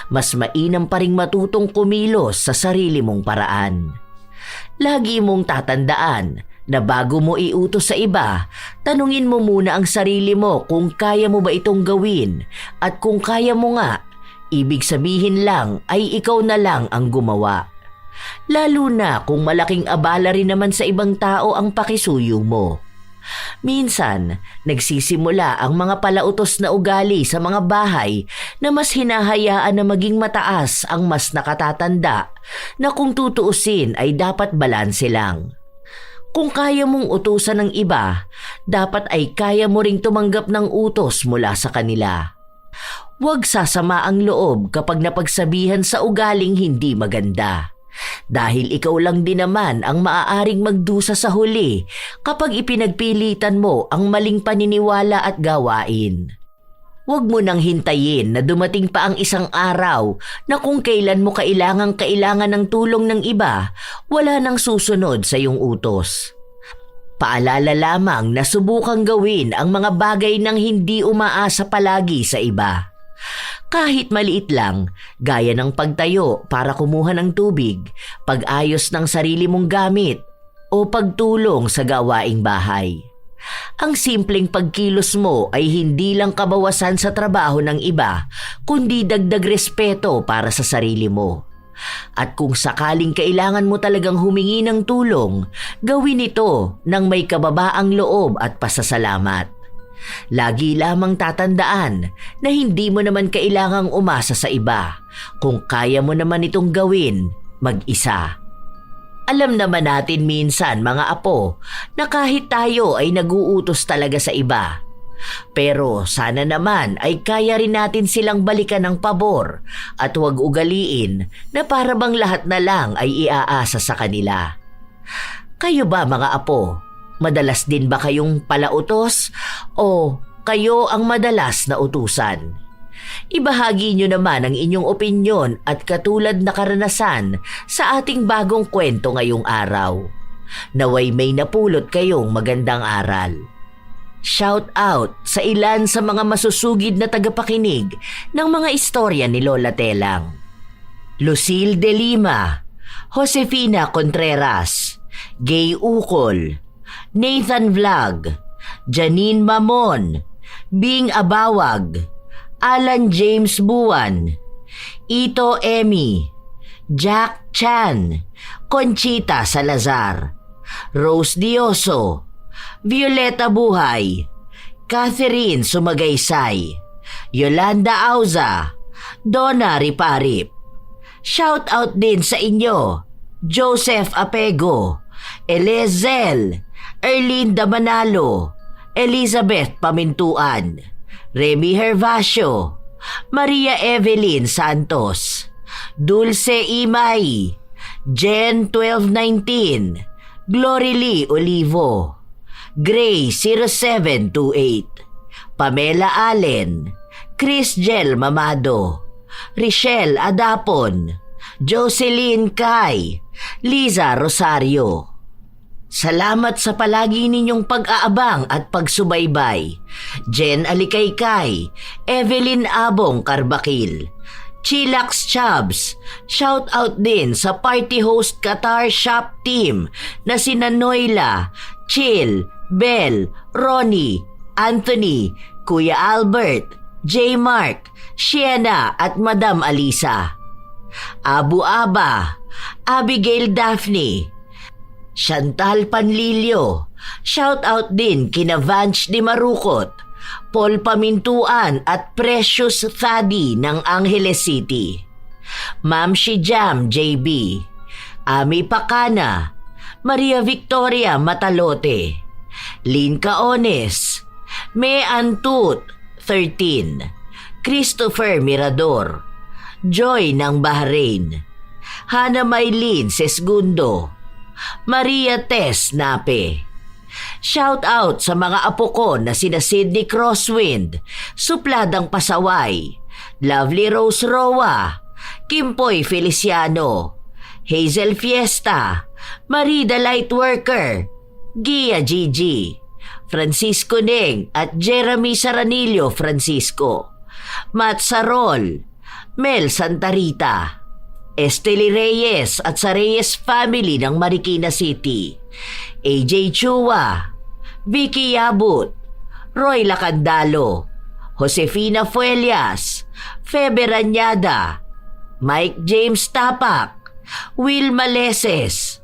[SPEAKER 1] Mas mainam pa ring matutong kumilos sa sarili mong paraan. Lagi mong tatandaan na bago mo iutos sa iba, tanungin mo muna ang sarili mo kung kaya mo ba itong gawin at kung kaya mo nga, ibig sabihin lang ay ikaw na lang ang gumawa. Lalo na kung malaking abala rin naman sa ibang tao ang pakisuyo mo. Minsan, nagsisimula ang mga palautos na ugali sa mga bahay na mas hinahayaan na maging mataas ang mas nakatatanda na kung tutuusin ay dapat balanse lang. Kung kaya mong utusan ng iba, dapat ay kaya mo ring tumanggap ng utos mula sa kanila. Huwag sasama ang loob kapag napagsabihan sa ugaling hindi maganda. Dahil ikaw lang din naman ang maaaring magdusa sa huli kapag ipinagpilitan mo ang maling paniniwala at gawain. Huwag mo nang hintayin na dumating pa ang isang araw na kung kailan mo kailangan ng tulong ng iba, wala nang susunod sa iyong utos. Paalala lamang na subukang gawin ang mga bagay nang hindi umaasa palagi sa iba. Kahit maliit lang, gaya ng pagtayo para kumuha ng tubig, pag-ayos ng sarili mong gamit, o pagtulong sa gawaing bahay. Ang simpleng pagkilos mo ay hindi lang kabawasan sa trabaho ng iba, kundi dagdag respeto para sa sarili mo. At kung sakaling kailangan mo talagang humingi ng tulong, gawin ito ng may kababaang loob at pasasalamat. Lagi lamang tatandaan na hindi mo naman kailangang umasa sa iba kung kaya mo naman itong gawin mag-isa. Alam naman natin minsan mga apo na kahit tayo ay naguutos talaga sa iba. Pero sana naman ay kaya rin natin silang balikan ng pabor at huwag ugaliin na para bang lahat na lang ay iaasa sa kanila. Kayo ba mga apo? Madalas din ba kayong palautos o kayo ang madalas na utusan? Ibahagi nyo naman ang inyong opinyon at katulad na karanasan sa ating bagong kwento ngayong araw. Naway may napulot kayong magandang aral. Shout out sa ilan sa mga masusugid na tagapakinig ng mga istorya ni Lola Telang. Lucille de Lima, Josefina Contreras, Gay Ukol, Nathan Vlog, Janine Mamon, Bing Abawag, Alan James Buwan, Ito Emmy, Jack Chan, Conchita Salazar, Rose Dioso, Violeta Buhay, Catherine Sumagaysay, Yolanda Auza, Donna Riparip. Shout out din sa inyo, Joseph Apego, Elezel, Erlinda Manalo, Elizabeth Pamintuan, Remy Hervasio, Maria Evelyn Santos, Dulce Imay, Jen 1219, Glory Lee Olivo, Gray 0728, Pamela Allen, Chris Gel Mamado, Richelle Adapon, Jocelyn Kai, Liza Rosario. Salamat sa palagi ninyong pag-aabang at pagsubaybay. Jen Alikaykay, Evelyn Abong Carbakil, Chillax Chubbs. Shout out din sa party host Qatar Shop Team na sina Noyla, Chill, Bell, Ronnie, Anthony, Kuya Albert, J. Mark, Shiena at Madam Alisa. Abu Aba, Abigail Daphne, Chantal Panlilio. Shout out din kina Vanch Di Marukot, Paul Pamintuan at Precious Thadi ng Angeles City. Ma'am Shijam JB, Ami Pakana, Maria Victoria Matalote, Lynn Caones, May Antut 13, Christopher Mirador, Joy ng Bahrain, Hana Maylin Sesgundo, Maria Tess Nape. Shout out sa mga apo ko na sina Sydney Crosswind, Supladang Pasaway, Lovely Rose Roa, Kimpoy Feliciano, Hazel Fiesta, Marida Lightworker, Gia Gigi, Francisco Neng at Jeremy Saranillo Francisco, Matt Sarol, Mel Santarita, Esteli Reyes at sa Reyes family ng Marikina City, AJ Chua, Vicky Yabut, Roy Lacandalo, Josefina Fuelias, Febe Ranyada, Mike James Tapak, Will Maleses,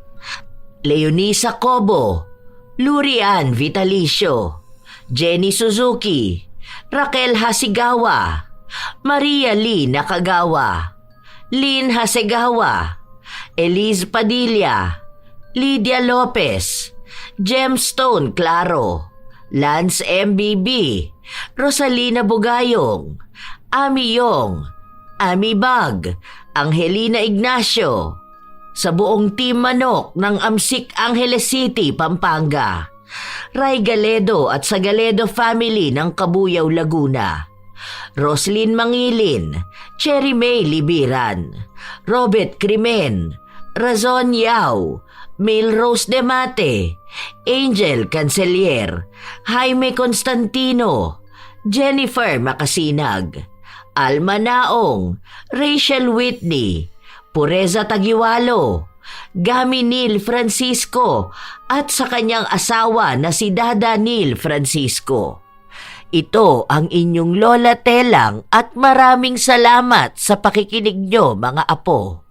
[SPEAKER 1] Leonisa Cobo, Lurian Vitalicio, Jenny Suzuki, Raquel Hasigawa, Maria Lee Nakagawa, Lynn Hasegawa, Elise Padilla, Lydia Lopez, Gemstone Claro, Lance MBB, Rosalina Bugayong, Ami Yong, Ami Bag, Angelina Ignacio, sa buong Team Manok ng Amsik Angeles City, Pampanga, Ray Galedo at sa Galedo family ng Kabuyaw, Laguna, Roslyn Mangilin, Cherry May Libiran, Robert Crimen, Razon Yao, Milrose Demate, Angel Cancelier, Jaime Constantino, Jennifer Makasinag, Alma Naong, Rachel Whitney, Pureza Tagiwalo, Gami Neil Francisco at sa kanyang asawa na si Dada Neil Francisco. Ito ang inyong Lola Telang at maraming salamat sa pakikinig nyo, mga apo.